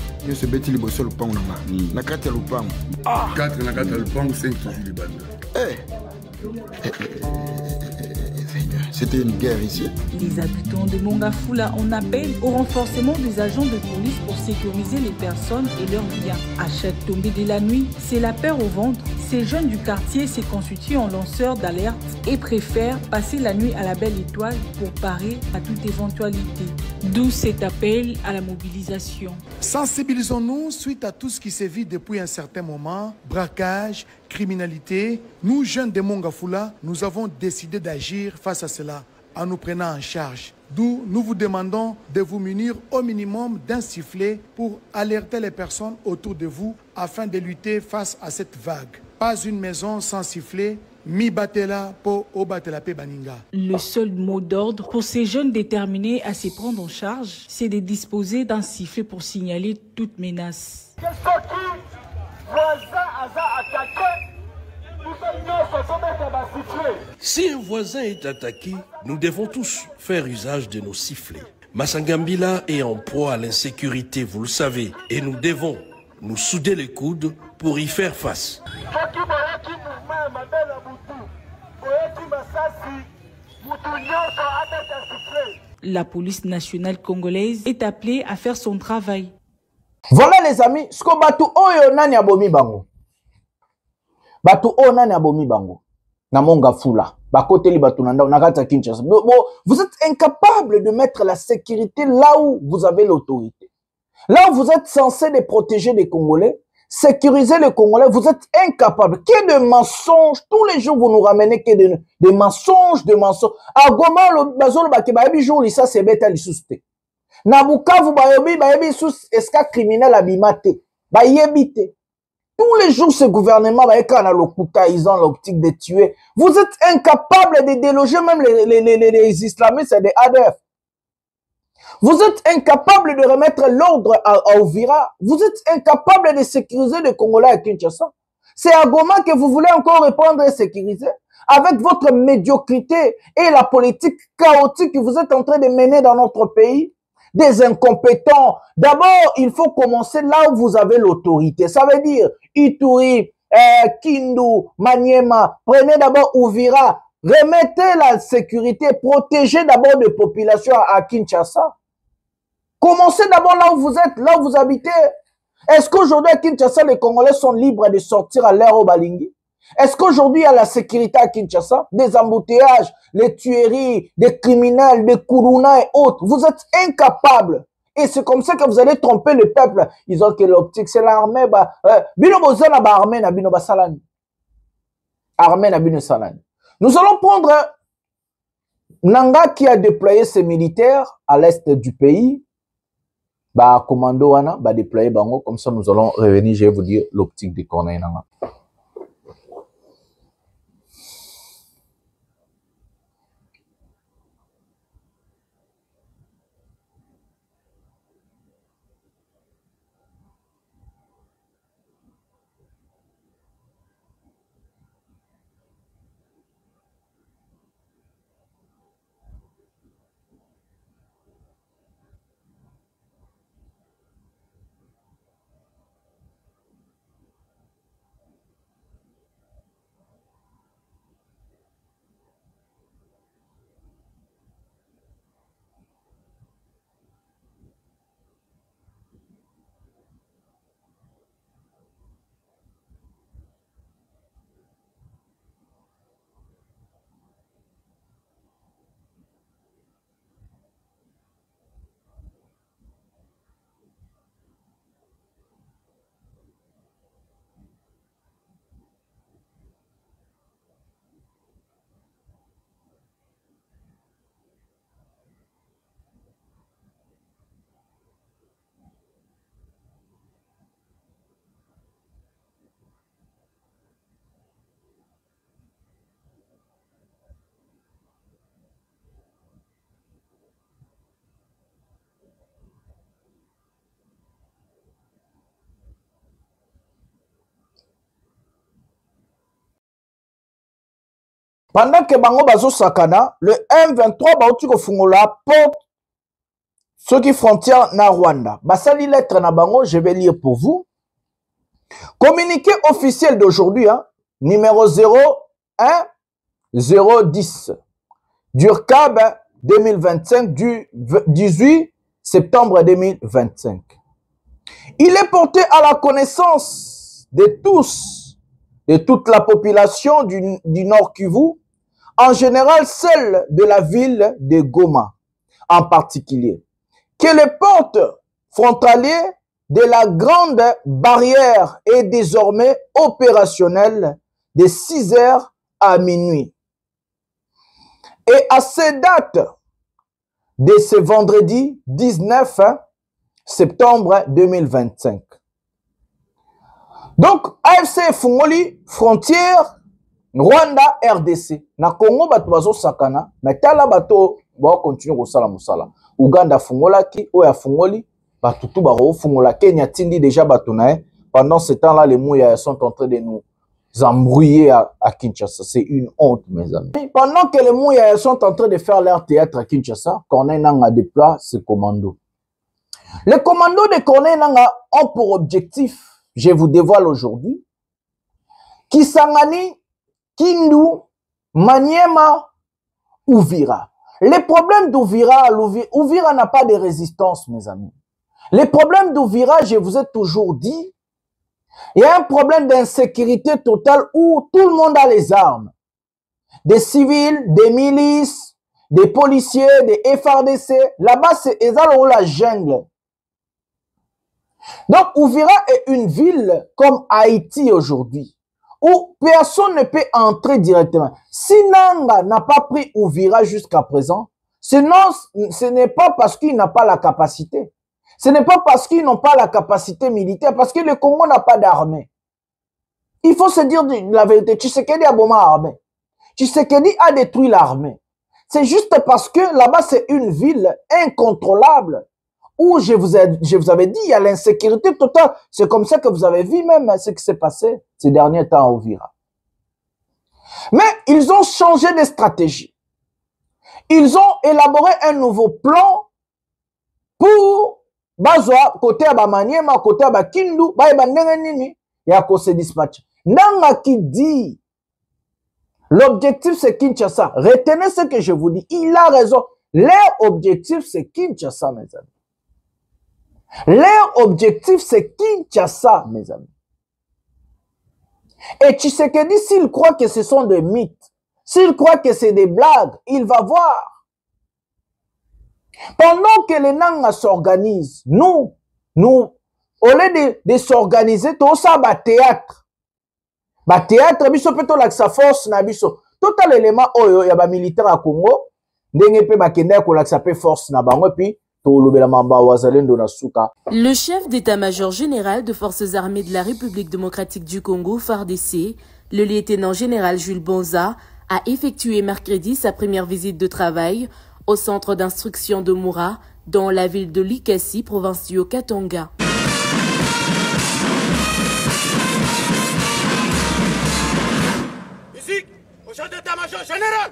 C'était une guerre ici. Les habitants de Mongafula en appellent au renforcement des agents de police pour sécuriser les personnes et leurs biens. À chaque tombée de la nuit, c'est la peur au ventre. Ces jeunes du quartier se constituent en lanceurs d'alerte et préfèrent passer la nuit à la belle étoile pour parer à toute éventualité. D'où cet appel à la mobilisation. Sensibilisons-nous suite à tout ce qui s'est vu depuis un certain moment, braquage, criminalité. Nous, jeunes de Mongafula, nous avons décidé d'agir face à cela en nous prenant en charge. D'où nous vous demandons de vous munir au minimum d'un sifflet pour alerter les personnes autour de vous afin de lutter face à cette vague. Pas une maison sans sifflet. Mi batela po o batela pe baninga. Le seul mot d'ordre pour ces jeunes déterminés à se prendre en charge, c'est de disposer d'un sifflet pour signaler toute menace. Si un voisin est attaqué, nous devons tous faire usage de nos sifflets. Massangambila est en proie à l'insécurité, vous le savez, et nous devons nous souder les coudes pour y faire face. La police nationale congolaise est appelée à faire son travail. Voilà les amis, ce que batu oyo nani abomi bango. Batu oyo nani abomi bango. Na Mongafula. Bakoteli batu nanda nakata Kinshasa. Vous êtes incapable de mettre la sécurité là où vous avez l'autorité. Là où vous êtes censé de protéger les Congolais, sécuriser les Congolais, vous êtes incapable. Qu'il y ait de mensonges, tous les jours vous nous ramenez que des mensonges, de mensonges. À Goma, le bazolo baki bayebi jour lisa c'est bête à l'issouste. Na Bukavu bayebi sous esca criminel abimate. Bayebi te. Tous les jours ce gouvernement bayeka na lokuta, ils ont l'optique de tuer. Vous êtes incapable de déloger même les islamistes et des ADF. Vous êtes incapable de remettre l'ordre à Ouvira. Vous êtes incapable de sécuriser les Congolais à Kinshasa. C'est à Goma que vous voulez encore répondre et sécuriser. Avec votre médiocrité et la politique chaotique que vous êtes en train de mener dans notre pays. Des incompétents. D'abord, il faut commencer là où vous avez l'autorité. Ça veut dire Ituri, Kindu, Maniema. Prenez d'abord Ouvira. Remettez la sécurité. Protégez d'abord les populations à Kinshasa. Commencez d'abord là où vous êtes, là où vous habitez. Est-ce qu'aujourd'hui à Kinshasa, les Congolais sont libres de sortir à l'air au Balingi? Est-ce qu'aujourd'hui il y a la sécurité à Kinshasa? Des embouteillages, les tueries, des criminels, des Kuruna et autres. Vous êtes incapables. Et c'est comme ça que vous allez tromper le peuple. Ils ont que l'optique, c'est l'armée. Bino bozana ba armée na bino basalani. Armée na bino salani. Nous allons prendre Nanga qui a déployé ses militaires à l'est du pays. Bah, commando wana, bah, déployer bango. Comme ça, nous allons revenir, je vais vous dire l'optique de Corneille Nanga. pendant que bango bazo sakana, le M23 bauti ko fungola porte ceux qui frontière na Rwanda. Basali lettre na bango, je vais lire pour vous. Communiqué officiel d'aujourd'hui, hein, numéro 010 d'URCAB 2025 du 18 septembre 2025. Il est porté à la connaissance de tous, de toute la population du Nord Kivu, en général celle de la ville de Goma en particulier, que les portes frontalières de la grande barrière est désormais opérationnelle de 6h à minuit. Et à ces dates de ce vendredi 19 septembre 2025. Donc, AFC Fungoli, frontière Rwanda RDC. Na Congo bato bazo sakana, mais tala bato ba continue ko sala musala. Uganda fungola ki oya fungoli, bato tout baro fungola. Kenya tindi déjà bato na. Pendant ce temps-là, les mouilles sont en train de nous embrouiller à Kinshasa. C'est une honte, mes amis. Pendant que les mouilles sont en train de faire leur théâtre à Kinshasa, Corneille Nangaa déploie ses commandos. Les commandos de Corneille Nangaa ont pour objectif, je vous dévoile aujourd'hui, Kisangani, Kindu, Maniema, Uvira. Les problèmes d'Uvira, Uvira n'a pas de résistance, mes amis. Les problèmes d'Uvira, je vous ai toujours dit, il y a un problème d'insécurité totale où tout le monde a les armes. Des civils, des milices, des policiers, des FARDC. Là-bas, c'est la jungle. Donc, Uvira est une ville comme Haïti aujourd'hui, où personne ne peut entrer directement. Si Nanga n'a pas pris Uvira jusqu'à présent, sinon, ce n'est pas parce qu'il n'a pas la capacité. Ce n'est pas parce qu'ils n'ont pas la capacité militaire, parce que le Congo n'a pas d'armée. Il faut se dire la vérité. Tshisekedi a bon armée. Tshisekedi a détruit l'armée. C'est juste parce que là-bas, c'est une ville incontrôlable, où je vous avais dit, il y a l'insécurité totale. C'est comme ça que vous avez vu même ce qui s'est passé ces derniers temps à Uvira. Mais ils ont changé de stratégie. Ils ont élaboré un nouveau plan pour Bazwa, côté à Maniema, côté à Kindu, il y a qu'on se dispatche. Nanga qui dit, l'objectif c'est Kinshasa. Retenez ce que je vous dis. Il a raison. Leur objectif c'est Kinshasa, mes amis. Leur objectif c'est Kinshasa, mes amis. Et Tshisekedi, s'il croit que ce sont des mythes, s'il croit que c'est des blagues, il va voir. Pendant que les Nanga s'organisent, nous, au lieu de s'organiser, tout ça, théâtre. Théâtre, biso peut-être la force, na biso. Tout l'élément, il y a des militaires à Congo, force na bango, puis le chef d'état-major général de forces armées de la République démocratique du Congo, FARDC, le lieutenant général Jules Bonza, a effectué mercredi sa première visite de travail au centre d'instruction de Moura, dans la ville de Likasi, province du Haut-Katanga. Ici, au chef d'état-major général.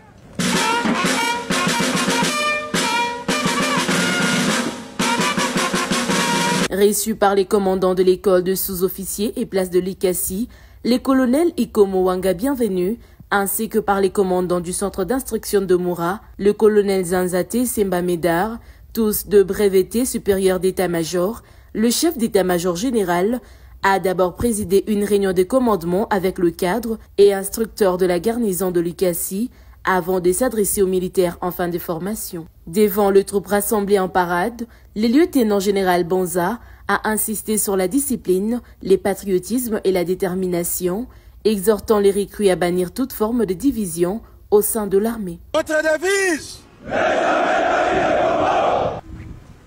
Reçus par les commandants de l'école de sous-officiers et place de Likasi, les colonels Ikomo Wanga Bienvenu, ainsi que par les commandants du centre d'instruction de Moura, le colonel Zanzate Semba Médard, tous de brevetés supérieurs d'état-major, le chef d'état-major général a d'abord présidé une réunion de commandement avec le cadre et instructeur de la garnison de Likasi avant de s'adresser aux militaires en fin de formation. Devant le troupe rassemblé en parade, le lieutenant général Bonza a insisté sur la discipline, le patriotisme et la détermination, exhortant les recrues à bannir toute forme de division au sein de l'armée. Votre devise,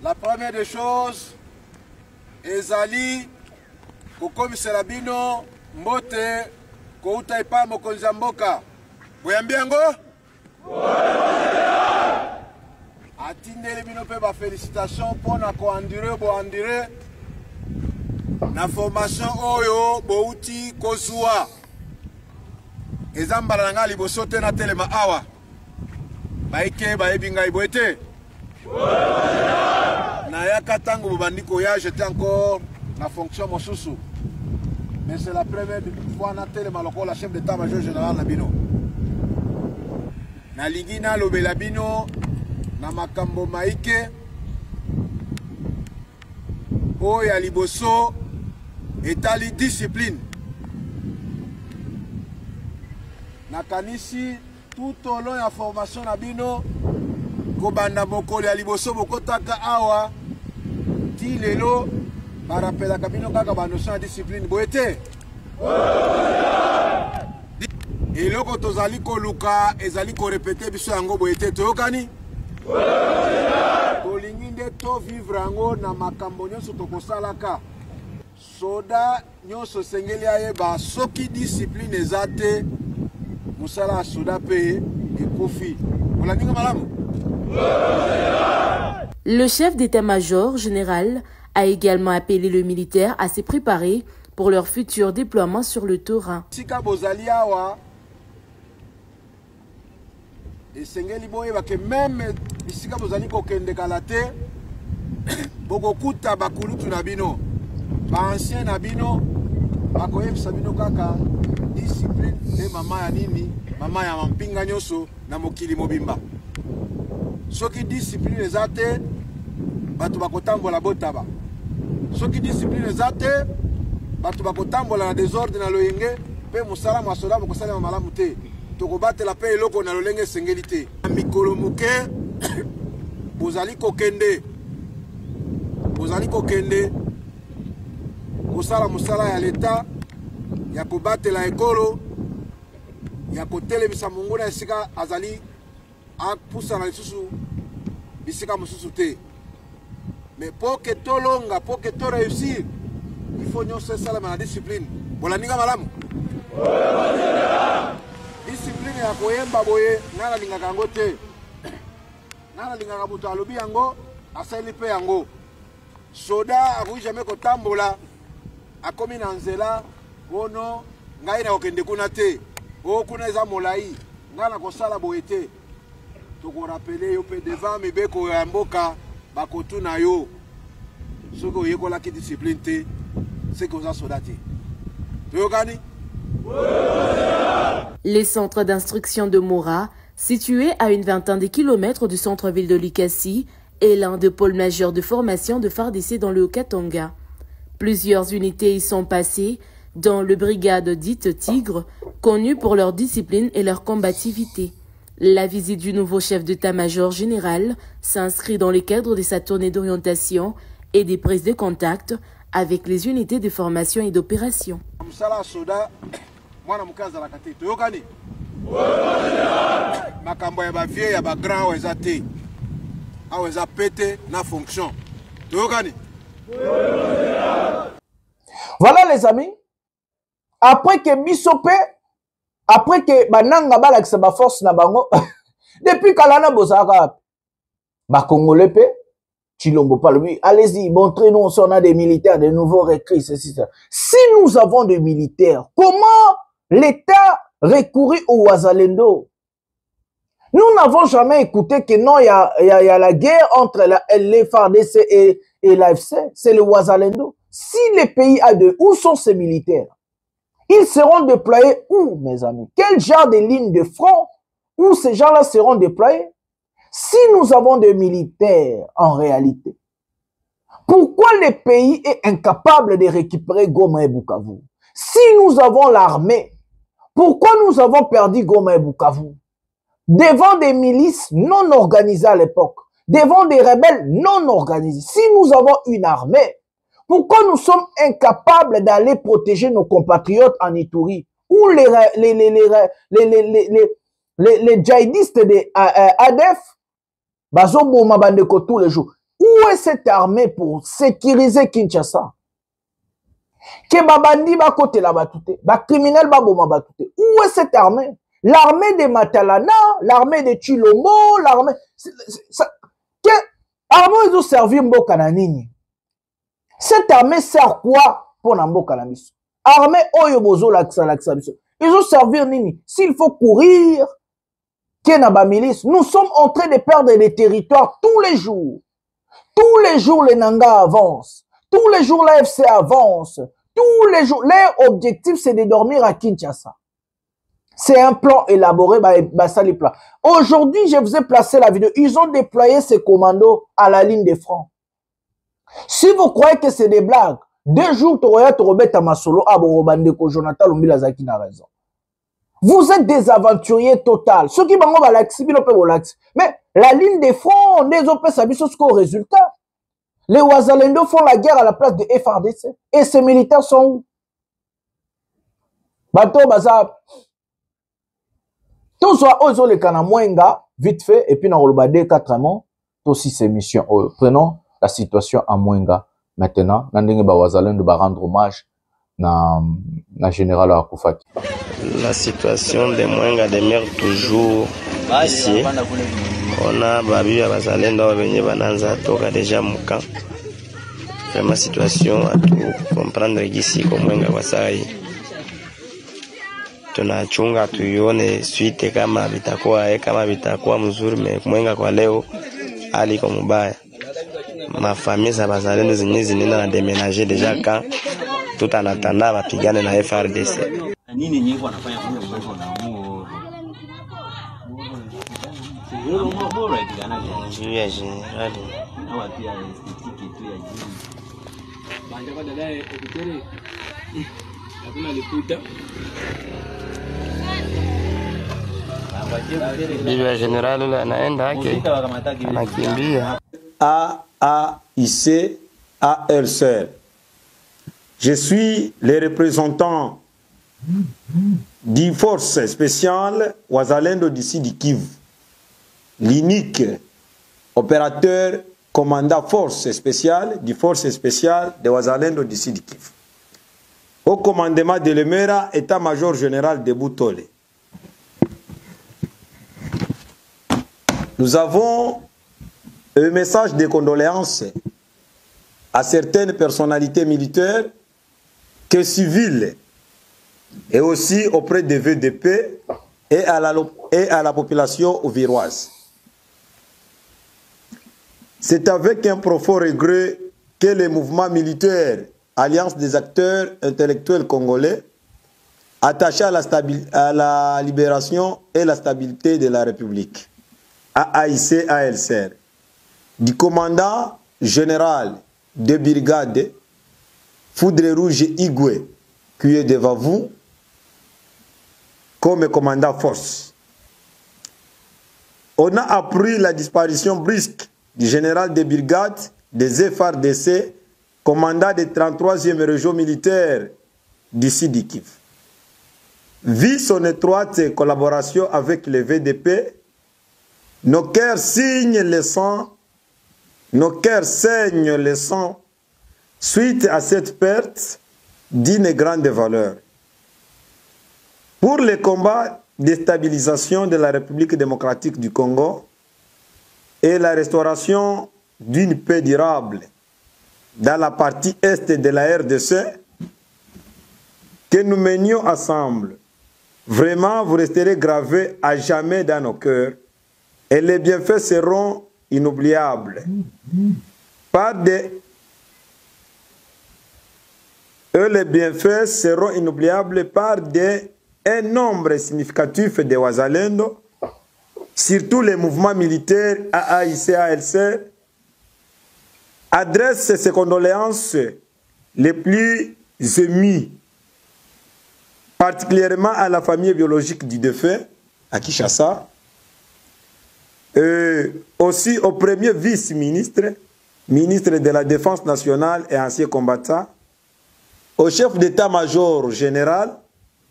la première des choses, ezali kokomisela bino mbote kouta epa mokonzi ya mboka. Boyambi yango? Atindeli bino pe ba félicitations pona ko andire na formation oyo bouti kozwa. ezambala na ngai liboso te na telema awa baike bayebi ngai boye te nayaka ntango bobandi koya j'étais encore na fonction mosusu mais c'est la première fois na telema lokola chef d'état-major général na bino nalingi nalobela bino na makambo maike oyo ya liboso etali discipline nakanisi tout au long ya formation na bino kobanda mokolo ya liboso bokotaka awa ti lelo barapelaka bino kaka banotion ya discipline boye te eloko tozali koluka ezali korepete biso yango boye te toyokani tolingi nde tovivre yango na makambo nyonso tokosalaka soda nyonso esengeli ayeba soki discipline eza te mosala ya soda mpe ekofi olandinga malamu. Le chef d'état-major général a également appelé le militaire à se préparer pour leur futur déploiement sur le terrain. Sika bozali awa esengeli boyeba ke meme bisika bozali kokendekala te bokokuta bakulutu na bino baancien na bino bakoyebisa bino kaka discipline nde mama ya nini mama ya mampinga nyonso na mokili mobimba soki discipline eza te bato bakotambola botaba soki discipline eza te bato bakotambola na désordre na loyenge mpe mosala masoda bokosalema malamu te tokobatela mpe eloko na lolenge esengeli te mikolo moke bozali kokende kosala mosala ya leta ya kobatela ekolo ya kotelemisa monguna esika azali apusana lisusu bisika mosusu te mais pour que tolonga pour que to réussir il faut nyonso esalama na discipline bolandinga malamu discipline ya koyemba boye nga nalingaka yango te nga nalingaka moto alobi yango asali mpe yango soda akoki jamais kotambola akomi na nzela bono ngai na kokende kuna te o kuna eza molai ngai na kosala boye te tokorapele yo mpe devant mibeko ya mboka bakotuna yo soki oyekolaki discipline te seki oza soda te toyokani. Les centres d'instruction de Moura, situés à une vingtaine de kilomètres du centre-ville de Likasi, est l'un des pôles majeurs de formation de FARDC dans le Haut-Katanga. Plusieurs unités y sont passées, dont le brigade dite Tigre, connue pour leur discipline et leur combativité. La visite du nouveau chef d'état-major général s'inscrit dans le cadre de sa tournée d'orientation et des prises de contact avec les unités de formation et d'opération. Voilà les amis, après que Bisopé, après que Bananga balakisa ba force na bango, depuis Kalana Bozara, ba Congolais pe, Chilombo pas lui, allez-y, montrez-nous si on a des militaires, des nouveaux recrues, ceci, ça. Si nous avons des militaires, comment l'État recourir au Ouazalendo? Nous n'avons jamais écouté que non, il y a la guerre entre les FARDC et l'AFC, c'est le Ouazalendo. Si les pays a de, où sont ces militaires? Ils seront déployés où, mes amis? Quel genre de ligne de front où ces gens-là seront déployés? Si nous avons des militaires en réalité, pourquoi le pays est incapable de récupérer Goma et Bukavu? Si nous avons l'armée, pourquoi nous avons perdu Goma et Bukavu? Devant des milices non organisées à l'époque, devant des rebelles non organisés. Si nous avons une armée, pourquoi nous sommes incapables d'aller protéger nos compatriotes en Ituri, où les djihadistes de ADF, bazoboma bandeko tous les jours. Où est cette armée pour sécuriser Kinshasa? Que babandi ba kote la batute, ba criminel ba boma batute. Où est cette armée? L'armée de Matalana, l'armée de Chilombo, l'armée... Armée ils ont servi Mboka na nini? Cette armée sert quoi pour Mboka na biso? Armée oyo bozo laksa biso. Ils ont servi nini. S'il faut courir, milice, nous sommes en train de perdre des territoires tous les jours. Tous les jours, les Nanga avancent. Tous les jours, l'AFC avance. Tous les jours, leur objectif, c'est de dormir à Kinshasa. C'est un plan élaboré par Sali Plan. Aujourd'hui, je vous ai placé la vidéo. Ils ont déployé ces commandos à la ligne des fronts. Si vous croyez que c'est des blagues, 2 jours, Toroya Torobet Tamasolo, Aborobandeko, Jonathan Lumbila Zaki n'a raison. Vous êtes des aventuriers total. Ceux qui vont mais la ligne des fronts, on est au résultat. Les Ouazalendo font la guerre à la place de FRDC. Et ces militaires sont où? Bateau Bazar. Tout soit aux les Kanamwenga, vite fait, et puis dans le 4 mois, aussi ces missions. Prenons la situation à Mwenga. Maintenant, Nandenge Bawazalendo va rendre hommage na général Akoufaki. La situation de Mwenga demeure toujours ici. On a babu à Bazalendo venir bananza toka déjà muka. Vraiment situation à tout comprendre ici comme Mwenga Wasai. Tunachunga tuione suite kama vitakuwa mzuri, Mwenga kwa leo hali kwa mbaya. Ma famille za Bazalendo zenye zinena na déménager déjà quand tout en attendant bapigane na FRDC. Nini nyinyi wanafanya kule mwisho na huo? Juya generali. Na pia esthétique tu ya jini. Banja kwa dada ekutere. Hakuna likuta. Juya generali anaenda yake. Anakimbia. AAIC ALCR. Je suis le représentant du force spéciale Ouazalendo d'ici du Kivu, l'unique opérateur commandant force spéciale du force spéciale de Ouazalendo d'ici du Kivu. Au commandement de l'Emera, état-major général de Boutole. Nous avons un message de condoléances à certaines personnalités militaires que civiles et aussi auprès des VDP et à la population ouviroise. C'est avec un profond regret que le mouvement militaire Alliance des acteurs intellectuels congolais attaché à la libération et la stabilité de la République, AAIC ALCR, du commandant général de brigade Foudre Rouge Igwe, qui est devant vous, comme commandant force. On a appris la disparition brusque du général de brigade des FRDC, commandant de 33e région militaire d'ici du Kivu. Vu son étroite collaboration avec les VDP, nos cœurs saignent le sang. Nos cœurs saignent le sang suite à cette perte d'une grande valeur. Pour le combat de stabilisation de la République démocratique du Congo et la restauration d'une paix durable dans la partie est de la RDC, que nous menions ensemble, vraiment vous resterez gravés à jamais dans nos cœurs et les bienfaits seront inoubliables. Les bienfaits seront inoubliables par un nombre significatif de Ouazalendo, surtout les mouvements militaires AAIC ALCR, adressent ses condoléances les plus émues, particulièrement à la famille biologique du défunt, à Kinshasa, aussi au premier vice-ministre, ministre de la Défense nationale et ancien combattant, au chef d'état-major général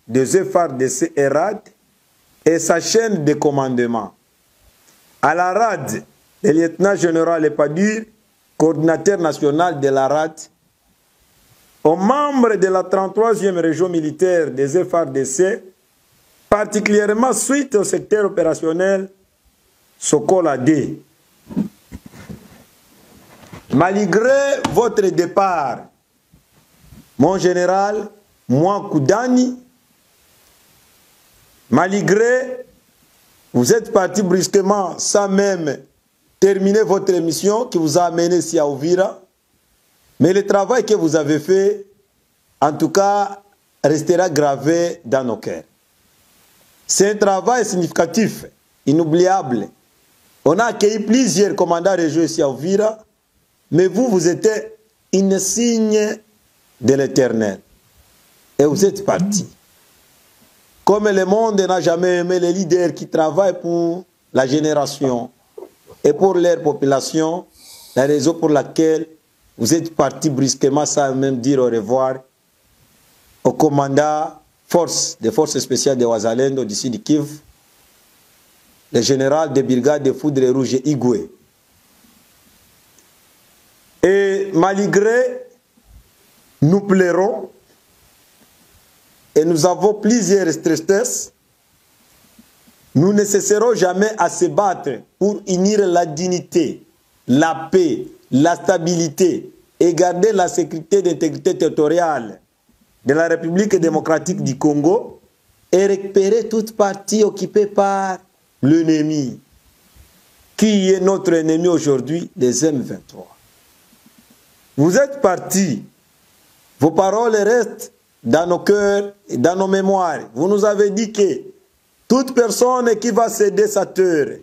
des FARDC et RAD et sa chaîne de commandement, à la RAD, le lieutenant-général Epadur, coordinateur national de la RAD, aux membres de la 33e région militaire des FARDC, particulièrement suite au secteur opérationnel Sokola D. Malgré votre départ, mon général, moi Koudani, Malgré, vous êtes parti brusquement sans même terminer votre émission qui vous a amené ici à Uvira. Mais le travail que vous avez fait, en tout cas, restera gravé dans nos cœurs. C'est un travail significatif, inoubliable. On a accueilli plusieurs commandants régionaux ici à Uvira, mais vous, vous étiez une signe de l'Éternel. Et vous êtes partis. Comme le monde n'a jamais aimé les leaders qui travaillent pour la génération et pour leur population, la raison pour laquelle vous êtes partis brusquement sans même dire au revoir au commandant des forces spéciales de Wazalendo d'ici du Kivu, le général de brigade de Foudre Rouge Igwe. Et malgré, nous pleurons et nous avons plusieurs tristesses, nous ne cesserons jamais à se battre pour unir la dignité, la paix, la stabilité et garder la sécurité d'intégrité territoriale de la République démocratique du Congo et récupérer toute partie occupée par l'ennemi, qui est notre ennemi aujourd'hui, des M23. Vous êtes partis, vos paroles restent dans nos cœurs et dans nos mémoires. Vous nous avez dit que toute personne qui va céder sa terre,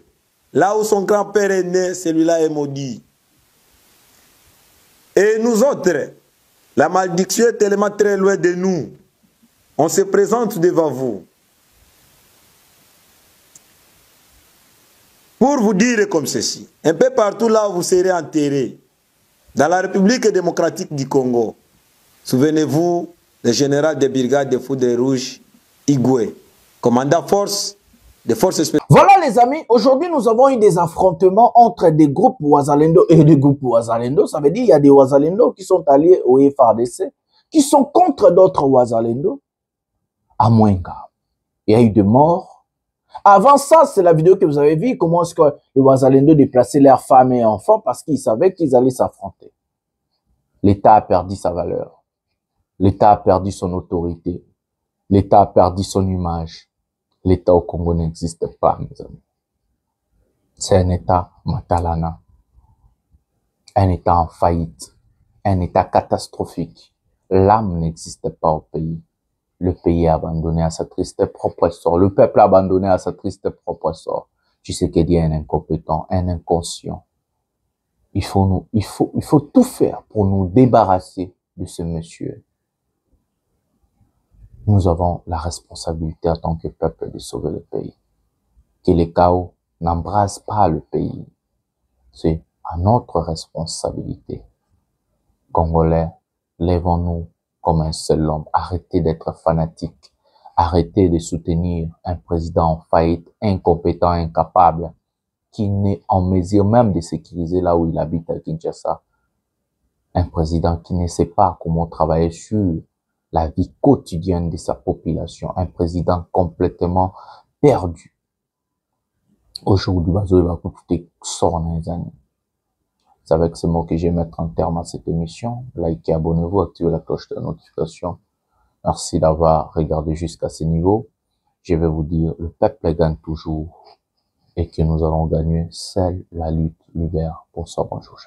là où son grand-père est né, celui-là est maudit. Et nous autres, la malédiction est tellement très loin de nous. On se présente devant vous pour vous dire comme ceci. Un peu partout là où vous serez enterrés, dans la République démocratique du Congo, souvenez-vous, le général de brigade de Foudre Rouge, Igwe, commandant des forces spéciales. Voilà les amis, aujourd'hui nous avons eu des affrontements entre des groupes Wazalendo et des groupes Wazalendo. Ça veut dire qu'il y a des Wazalendo qui sont alliés au FARDC, qui sont contre d'autres Wazalendo. À Mwenga, il y a eu des morts. Avant ça, c'est la vidéo que vous avez vue, comment est-ce que les Wazalendo déplaçaient leurs femmes et enfants parce qu'ils savaient qu'ils allaient s'affronter. L'État a perdu sa valeur. L'État a perdu son autorité. L'État a perdu son image. L'État au Congo n'existe pas, mes amis. C'est un État matalana. Un État en faillite. Un État catastrophique. L'âme n'existe pas au pays. Le pays est abandonné à sa triste propre sort. Le peuple est abandonné à sa triste propre sort. Tu sais qu'il y a un incompétent, un inconscient. Il faut tout faire pour nous débarrasser de ce monsieur. Nous avons la responsabilité en tant que peuple de sauver le pays. Que les chaos n'embrasent pas le pays. C'est à notre responsabilité. Congolais, lèvons-nous comme un seul homme. Arrêtez d'être fanatiques. Arrêtez de soutenir un président en faillite, incompétent, incapable, qui n'est en mesure même de sécuriser là où il habite à Kinshasa. Un président qui ne sait pas comment travailler sur la vie quotidienne de sa population. Un président complètement perdu. Aujourd'hui, tout sort dans les années. C'est avec ce mot que je vais mettre un terme à cette émission. Likez, abonnez-vous, activez la cloche de notification. Merci d'avoir regardé jusqu'à ce niveau. Je vais vous dire, le peuple gagne toujours et que nous allons gagner. Seule la lutte l'hiver. Bonsoir, bonjour.